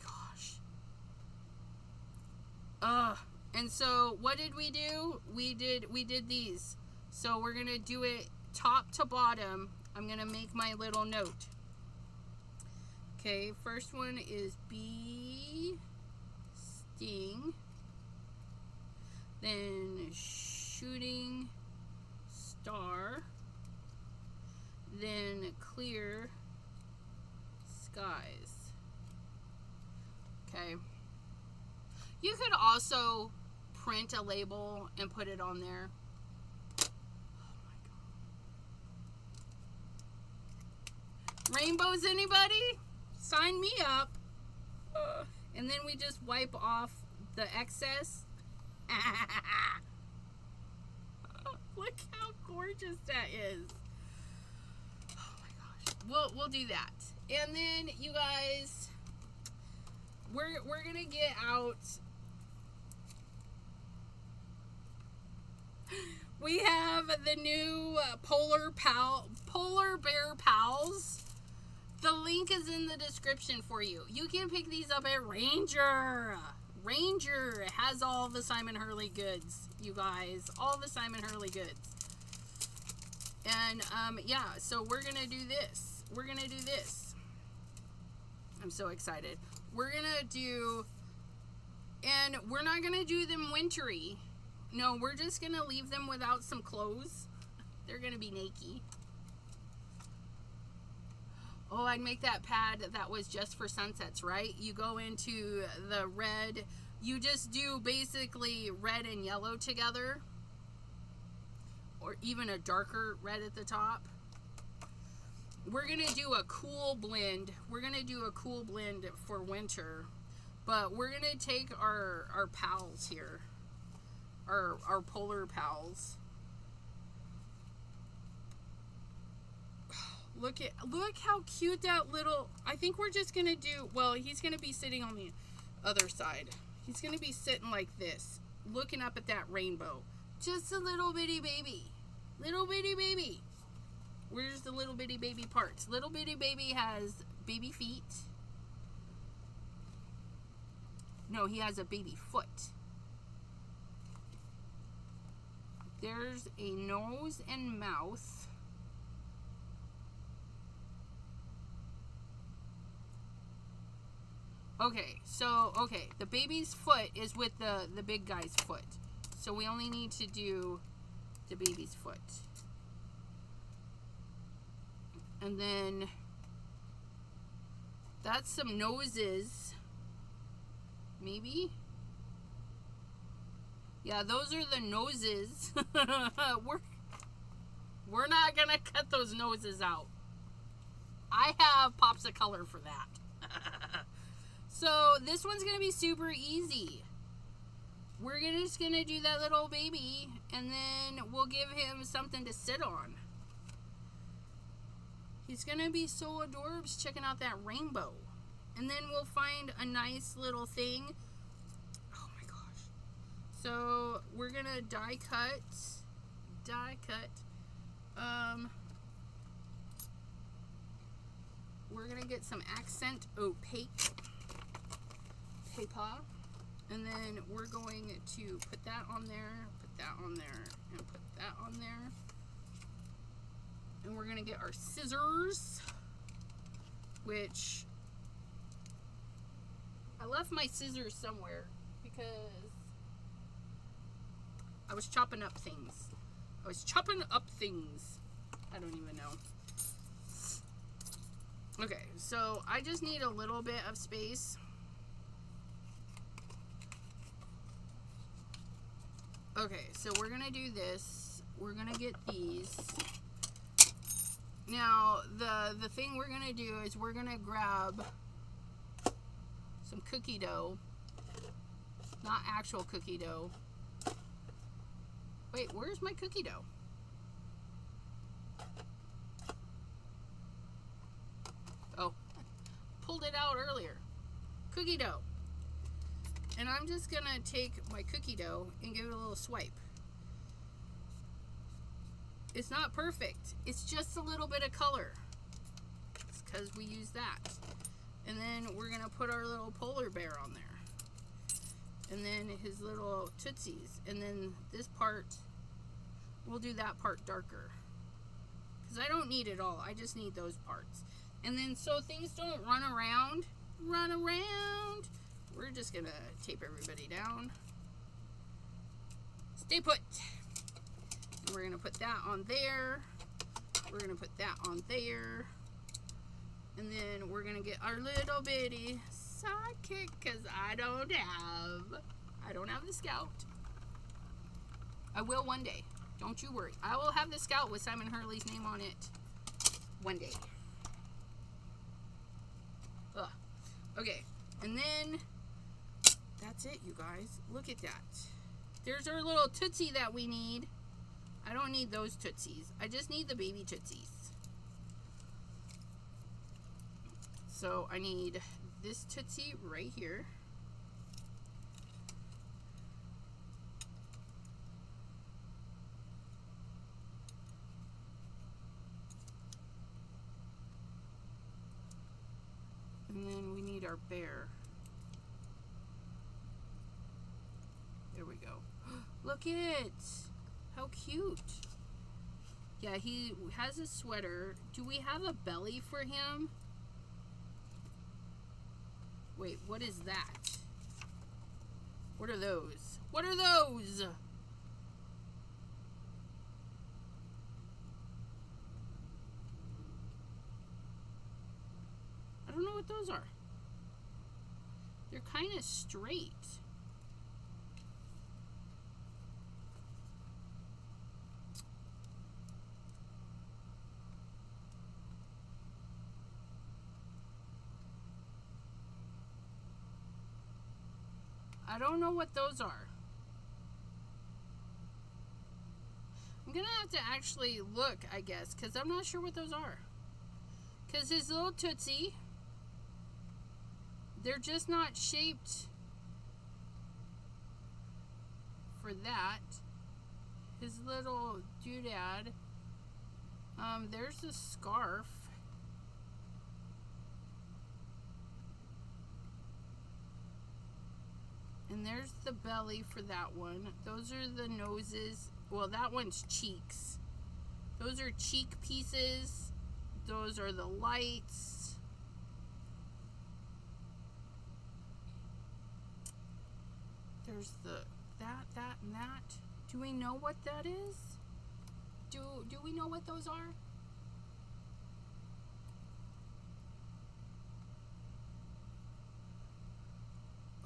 S1: gosh. And so what did we do? We did these. So we're going to do it top to bottom. I'm going to make my little note. Okay, first one is B sting. Then shooting star, then clear skies. Okay. You could also print a label and put it on there. Oh my God. Rainbows, anybody? Sign me up. And then we just wipe off the excess. Look how gorgeous that is. Oh my gosh. We'll do that. And then you guys, we're gonna get out. We have the new polar bear pals. The link is in the description for you. You can pick these up at Ranger. Ranger has all the Simon Hurley goods, you guys. All the Simon Hurley goods. And, yeah, so we're going to do this. We're going to do this. I'm so excited. We're going to do, and we're not going to do them wintry. No, we're just going to leave them without some clothes. They're going to be naked. Oh, I'd make that pad that was just for sunsets, right? You go into the red. You just do basically red and yellow together. Or even a darker red at the top. We're going to do a cool blend. We're going to do a cool blend for winter. But we're going to take our pals here. Our polar pals. Look how cute that little, I think we're just going to do, well, he's going to be sitting on the other side. He's going to be sitting like this, looking up at that rainbow. Just a little bitty baby. Little bitty baby. Where's the little bitty baby parts? Little bitty baby has baby feet. No, he has a baby foot. There's a nose and mouth. Okay, So, okay, the baby's foot is with the big guy's foot. So we only need to do the baby's foot. And then that's some noses. Maybe? Yeah, those are the noses. We're not gonna cut those noses out. I have pops of color for that. So this one's gonna be super easy. We're just gonna do that little baby, and then we'll give him something to sit on. He's gonna be so adorable checking out that rainbow. And then we'll find a nice little thing. Oh my gosh. So we're gonna die cut. We're gonna get some accent opaque paper. And then we're going to put that on there, put that on there, and put that on there. And we're gonna get our scissors, which I left my scissors somewhere because I was chopping up things. I don't even know. Okay, so I just need a little bit of space. Okay, so we're gonna do this. We're gonna get these. Now, the thing we're gonna do is we're gonna grab some cookie dough. Not actual cookie dough. Wait, where's my cookie dough? Oh, pulled it out earlier. Cookie dough. And I'm just gonna take my cookie dough and give it a little swipe. It's not perfect. It's just a little bit of color. It's because we use that. And then we're gonna put our little polar bear on there. And then his little tootsies. And then this part, we'll do that part darker. Because I don't need it all. I just need those parts. And then so things don't run around. We're just gonna tape everybody down. Stay put. And we're gonna put that on there. We're gonna put that on there. And then we're gonna get our little bitty sidekick, because I don't have the Scout. I will one day. Don't you worry. I will have the Scout with Simon Hurley's name on it one day. Ugh. Okay, and then that's it, you guys. Look at that. There's our little Tootsie that we need. I don't need those Tootsies. I just need the baby Tootsies. So I need this Tootsie right here. And then we need our bear. There we go. Look it! How cute! Yeah, he has a sweater. Do we have a belly for him? Wait, what is that? What are those? What are those? I don't know what those are. They're kind of straight. I don't know what those are. I'm gonna have to actually look, I guess, because I'm not sure what those are. Because his little Tootsie, they're just not shaped for that. His little doodad, there's the scarf. And there's the belly for that one. Those are the noses. Well, that one's cheeks. Those are cheek pieces. Those are the lights. There's the that, and that. Do we know what that is? Do we know what those are?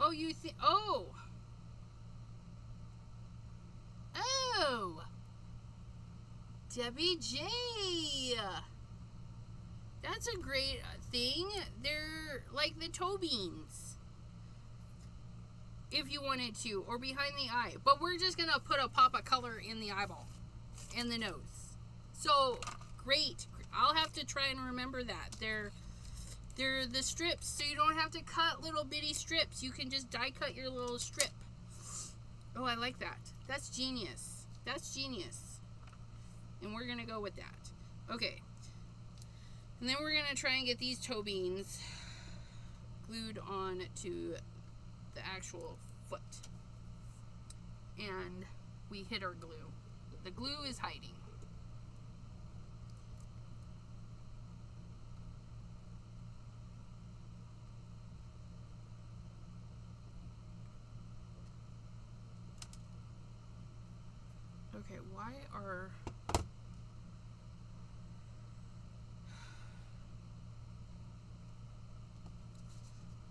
S1: Oh, you think? Oh. Debbie J. That's a great thing. They're like the toe beans, if you wanted to, or behind the eye. But we're just gonna put a pop of color in the eyeball and the nose. So great. I'll have to try and remember that. They're the strips, so you don't have to cut little bitty strips. You can just die cut your little strip. Oh, I like that. That's genius. That's genius. And we're gonna go with that. Okay. And then we're gonna try and get these toe beans glued on to the actual foot. And we hit our glue. The glue is hiding. Okay, why are...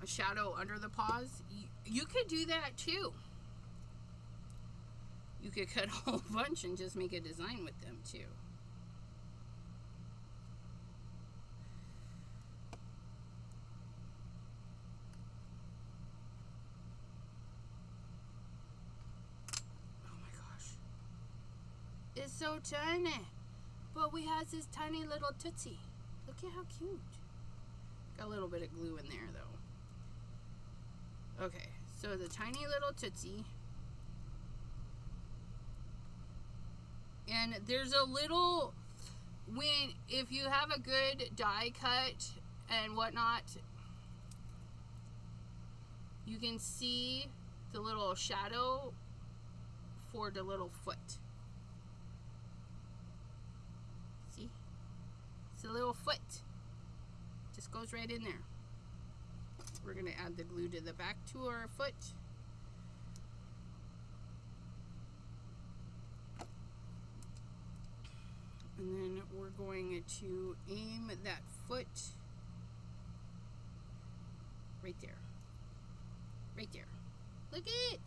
S1: a shadow under the paws? You could do that too. You could cut a whole bunch and just make a design with them too. Oh my gosh. It's so tiny. But we have this tiny little tootsie. Look at how cute. Got a little bit of glue in there though. Okay, so the tiny little tootsie. And there's a little, if you have a good die cut and whatnot, you can see the little shadow for the little foot. See? It's a little foot. Just goes right in there. We're going to add the glue to the back to our foot. And then we're going to aim that foot right there. Right there. Look at it.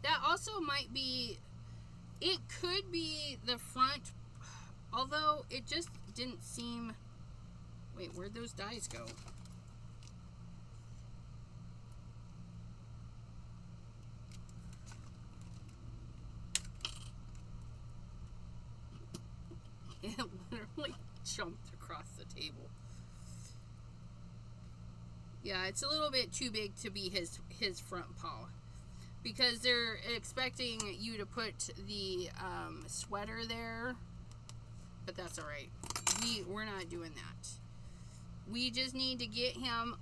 S1: That also might be, it could be the front, although it just didn't seem, wait, where'd those dies go? It literally jumped across the table. Yeah, it's a little bit too big to be his front paw. Because they're expecting you to put the sweater there. But that's alright. We're not doing that. We just need to get him...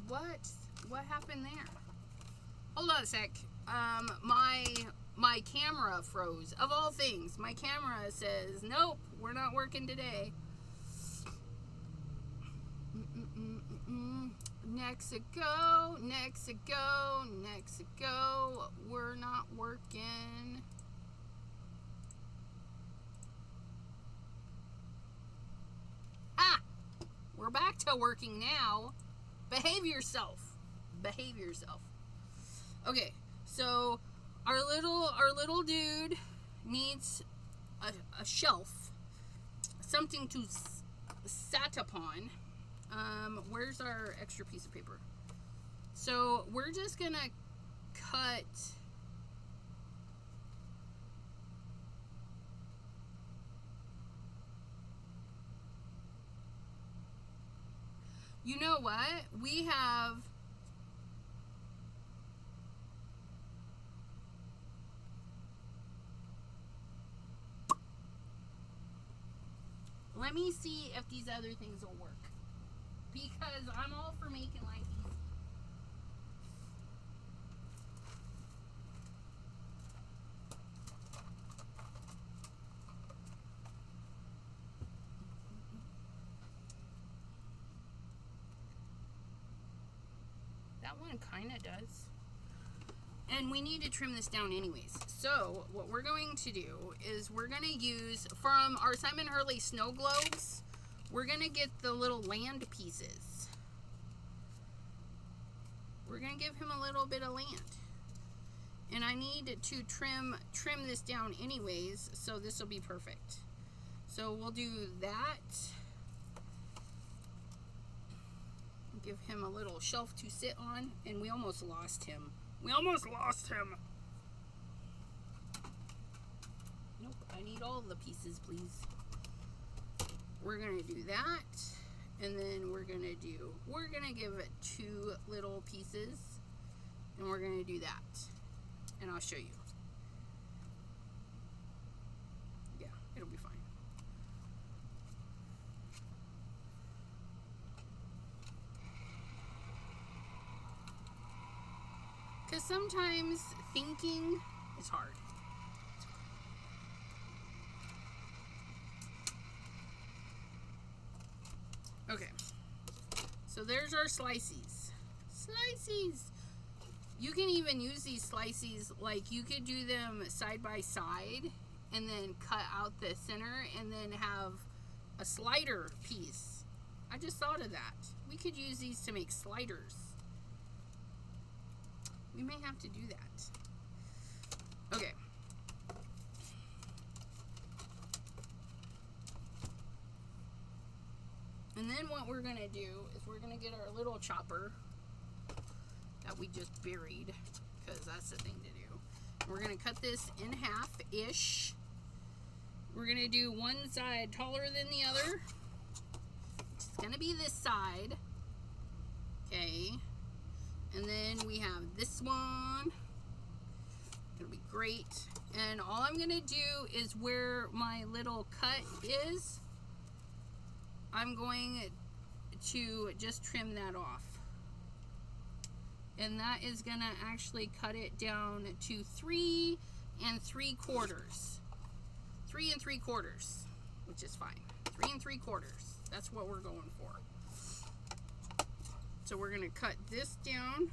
S1: What happened there? Hold on a sec. My camera froze. Of all things, my camera says, nope, we're not working today. Mexico, we're not working. Ah! We're back to working now. Behave yourself. Behave yourself. Okay, so our little dude needs a shelf, something to sat upon. Where's our extra piece of paper? So we're just gonna cut you know what? We have let me see if these other things will work. Because I'm all for making life easy. one kind of does. And we need to trim this down anyways. So what we're going to do is we're going to use, from our Simon Hurley snow globes, we're going to get the little land pieces. We're going to give him a little bit of land. And I need to trim this down anyways, so this will be perfect. So we'll do that. Give him a little shelf to sit on, and we almost lost him. We almost lost him. Nope, I need all the pieces, please. We're gonna do that, and then we're gonna give it 2 little pieces, and we're gonna do that, and I'll show you. Yeah, it'll be fine. Because sometimes thinking is hard. Okay, so there's our slices. Slices! You can even use these slices, like you could do them side by side and then cut out the center and then have a slider piece. I just thought of that. We could use these to make sliders. We may have to do that. Okay. And then what we're gonna do is we're gonna get our little chopper that we just buried, because that's the thing to do. We're gonna cut this in half-ish. We're gonna do one side taller than the other. It's gonna be this side. Okay. And then we have this one. It'll be great. And all I'm gonna do is where my little cut is, I'm going to just trim that off. And that is gonna actually cut it down to 3 3/4. 3 3/4, which is fine. 3 3/4. That's what we're going for. So we're gonna cut this down.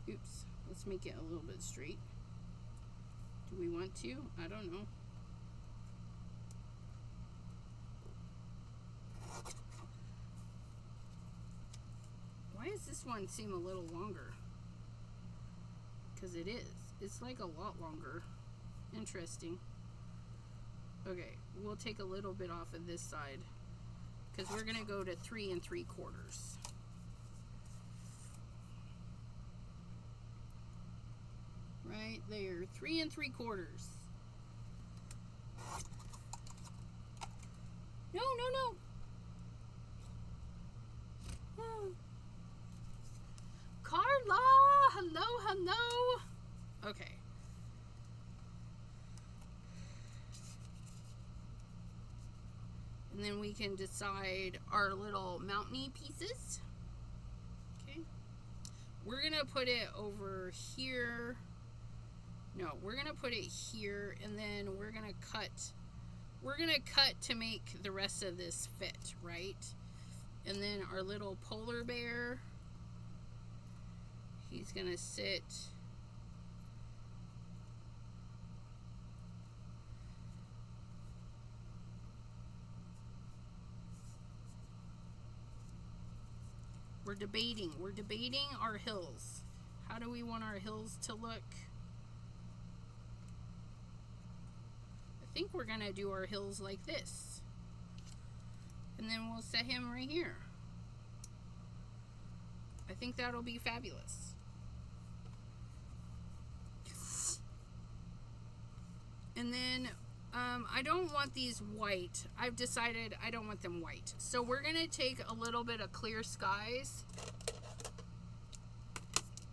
S1: Oops, let's make it a little bit straight. Do we want to? I don't know. Why does this one seem a little longer? Because it is. It's like a lot longer. Interesting. Okay, we'll take a little bit off of this side, because we're gonna go to 3 3/4. Right there, 3 3/4. No, no, no. Oh. Carla, hello, hello. Okay. And then we can decide our little mountainy pieces. Okay. We're gonna put it over here. No, we're gonna put it here, and then we're gonna cut. We're gonna cut to make the rest of this fit, right? And then our little polar bear, he's gonna sit We're debating our hills. How do we want our hills to look? I think we're gonna do our hills like this. And then we'll set him right here. I think that'll be fabulous. And then I don't want these white. I've decided I don't want them white. So we're gonna take a little bit of clear skies,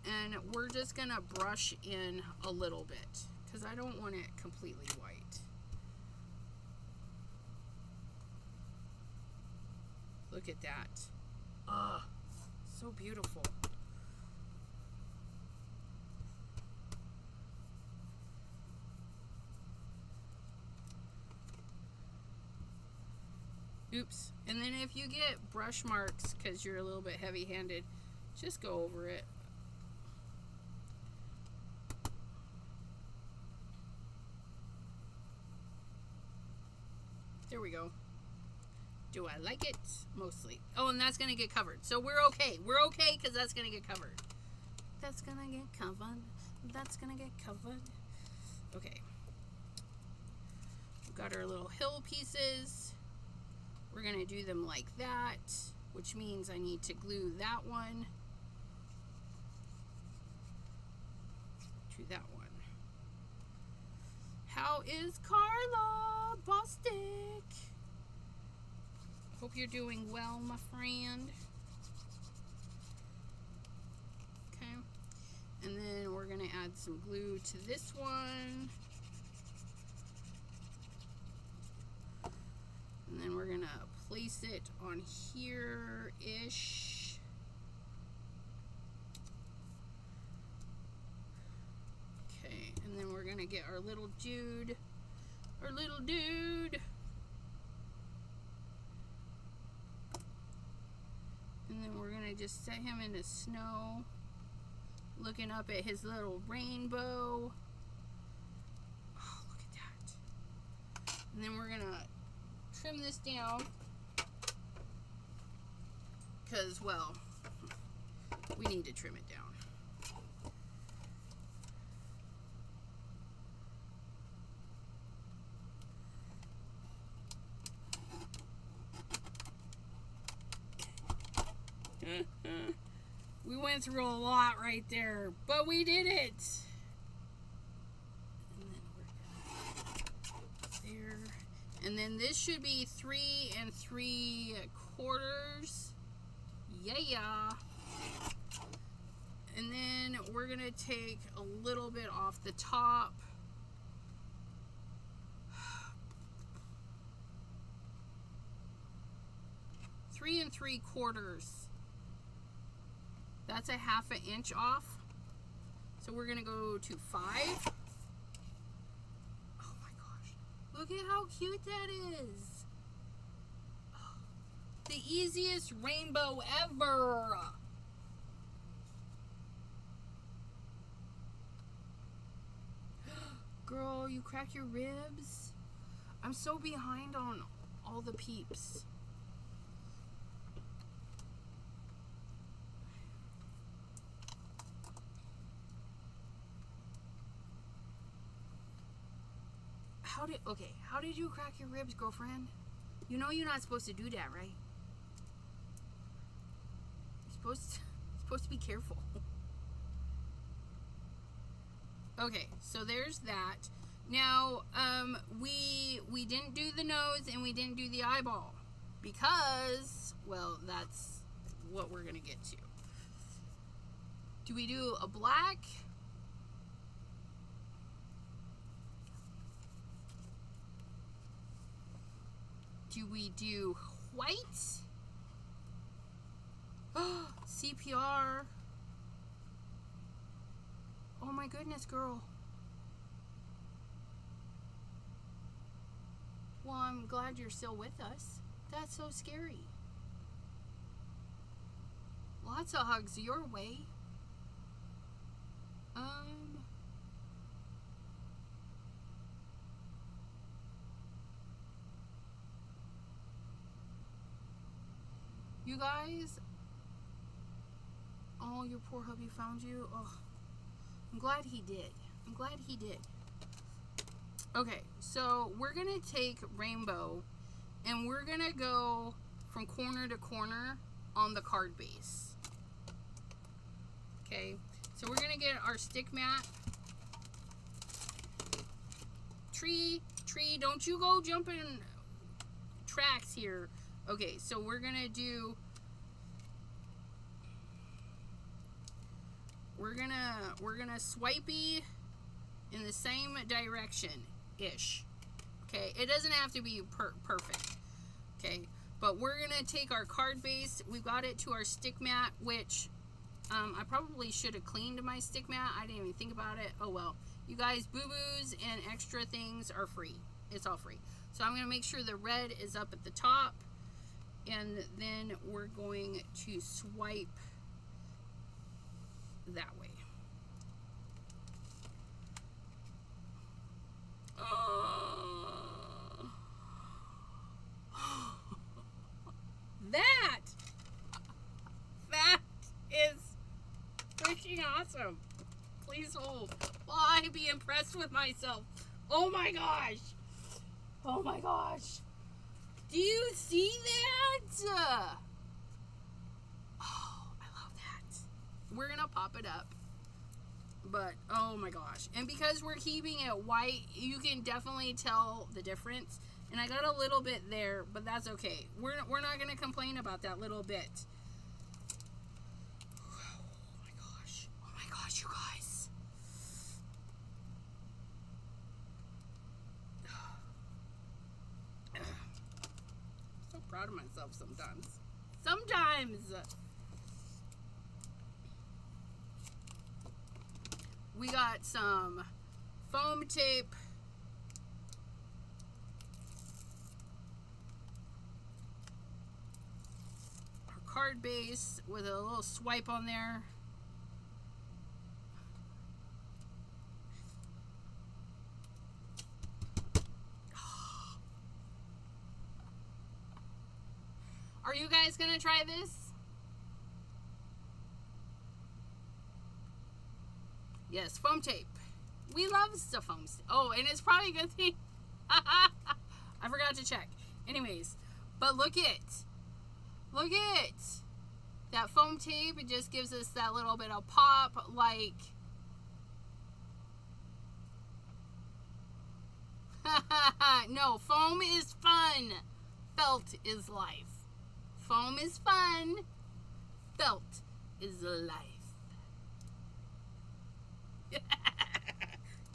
S1: and we're just gonna brush in a little bit, because I don't want it completely white. Look at that. Ah, so beautiful. Oops. And then if you get brush marks, because you're a little bit heavy-handed, Just go over it. There we go. Do I like it? Mostly. Oh, and that's going to get covered. So we're okay. We're okay because that's going to get covered. That's going to get covered. That's going to get covered. Okay. We've got our little hill pieces. We're going to do them like that, which means I need to glue that one to that one. How is Carla Bostic? Hope you're doing well, my friend. Okay. And then we're going to add some glue to this one. And then we're going to place it on here-ish. Okay. And then we're going to get our little dude. Our little dude. And then we're going to just set him in the snow, looking up at his little rainbow. Oh, look at that. And then we're going to trim this down because, well, we need to trim it down. We went through a lot right there, but we did it. And then we're there. And then this should be 3 3/4. Yeah. And then we're gonna take a little bit off the top. Three and 3/4. That's a 1/2 inch off. So we're gonna go to 5. Oh my gosh. Look at how cute that is. The easiest rainbow ever. Girl, you cracked your ribs? I'm so behind on all the peeps. How did you crack your ribs, girlfriend? You know you're not supposed to do that, right? You're supposed to be careful. Okay, so there's that. Now, we didn't do the nose and we didn't do the eyeball because, well, that's what we're gonna get to. Do we do a black? Do we do white? CPR. Oh my goodness, girl. Well, I'm glad you're still with us. That's so scary. Lots of hugs your way. You guys, oh, your poor hubby found you. Oh, I'm glad he did. I'm glad he did. Okay, so we're gonna take rainbow and we're gonna go from corner to corner on the card base. Okay, so we're gonna get our stick mat. Tree, don't you go jumping tracks here. Okay, so we're gonna do, we're gonna swipey in the same direction-ish. Okay, it doesn't have to be perfect. Okay, but we're gonna take our card base. We've got it to our stick mat, which I probably should have cleaned my stick mat. I didn't even think about it. Oh well. You guys, boo-boos and extra things are free. It's all free. So I'm gonna make sure the red is up at the top. And then we're going to swipe that way. That is freaking awesome. Please hold while I be impressed with myself. Oh my gosh. Oh my gosh. Do you see that? Oh, I love that. We're going to pop it up. But, oh my gosh. And because we're keeping it white, you can definitely tell the difference. And I got a little bit there, but that's okay. We're not going to complain about that little bit. Oh my gosh. Oh my gosh, you guys. So proud of myself sometimes. Sometimes. We got some foam tape. Our card base with a little swipe on there. Are you guys gonna try this? Yes, foam tape. We love the foam. Oh, and it's probably a good thing. I forgot to check. Anyways, but look it. Look it. That foam tape, it just gives us that little bit of pop, like. No, foam is fun. Felt is life. Foam is fun. Felt is life.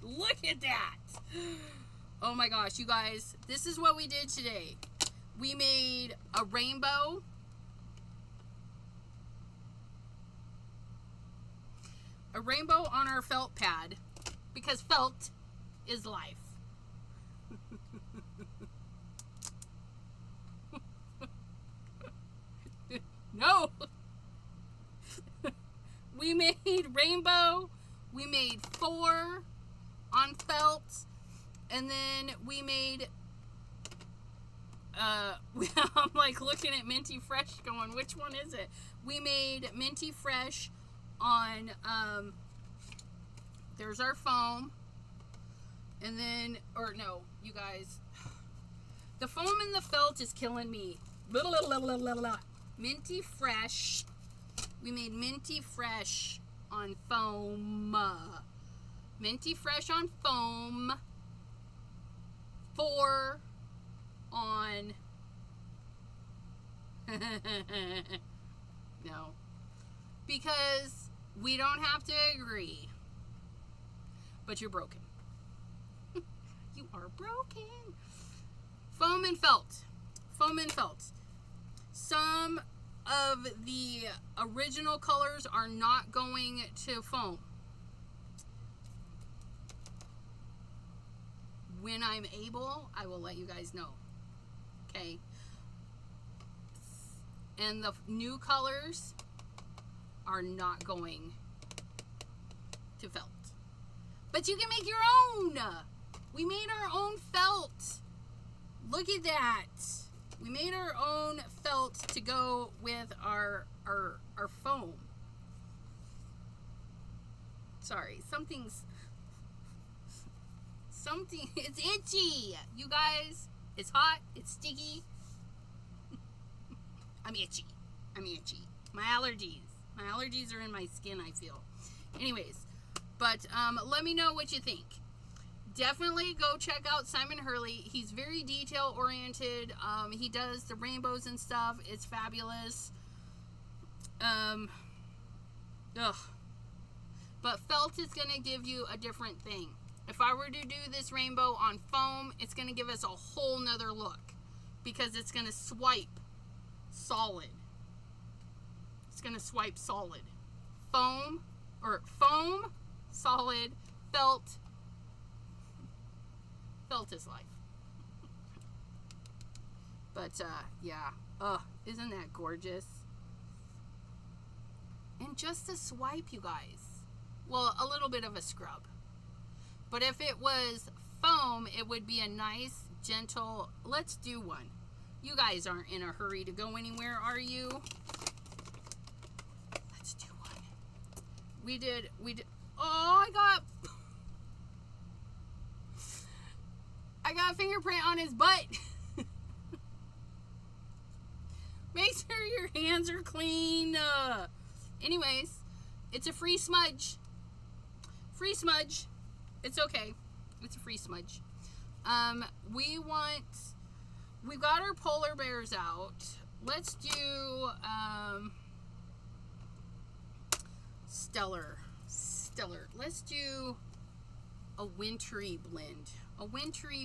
S1: Look at that. Oh my gosh, you guys, this is what we did today. We made a rainbow. A rainbow on our felt pad because felt is life. No. We made rainbow. We made 4 on felt. And then we made, I'm like looking at Minty Fresh going, which one is it? We made Minty Fresh on, there's our foam. And then, or no, you guys, the foam and the felt is killing me. Minty Fresh. We made Minty Fresh on foam. Minty Fresh on foam. 4 on no, because we don't have to agree, but you're broken. You are broken. Foam and felt. Foam and felt. Some of the original colors are not going to foam. When I'm able, I will let you guys know. Okay? And the new colors are not going to felt. But you can make your own. We made our own felt. Look at that. We made our own felt to go with our foam. Sorry, it's itchy. You guys, it's hot, it's sticky. I'm itchy. My allergies are in my skin, I feel. Anyways, but let me know what you think. Definitely go check out Simon Hurley. He's very detail oriented. He does the rainbows and stuff. It's fabulous. But felt is going to give you a different thing. If I were to do this rainbow on foam, it's going to give us a whole nother look because it's going to swipe solid. It's going to swipe solid. Foam, solid, felt. Felt is life. But, yeah. Isn't that gorgeous? And just a swipe, you guys. Well, a little bit of a scrub. But if it was foam, it would be a nice, gentle, let's do one. You guys aren't in a hurry to go anywhere, are you? Let's do one. We did, oh, I got a fingerprint on his butt. Make sure your hands are clean. Anyways, it's a free smudge. Free smudge. It's okay. It's a free smudge. We've got our polar bears out. Let's do Stellar. Let's do a wintry blend. A wintry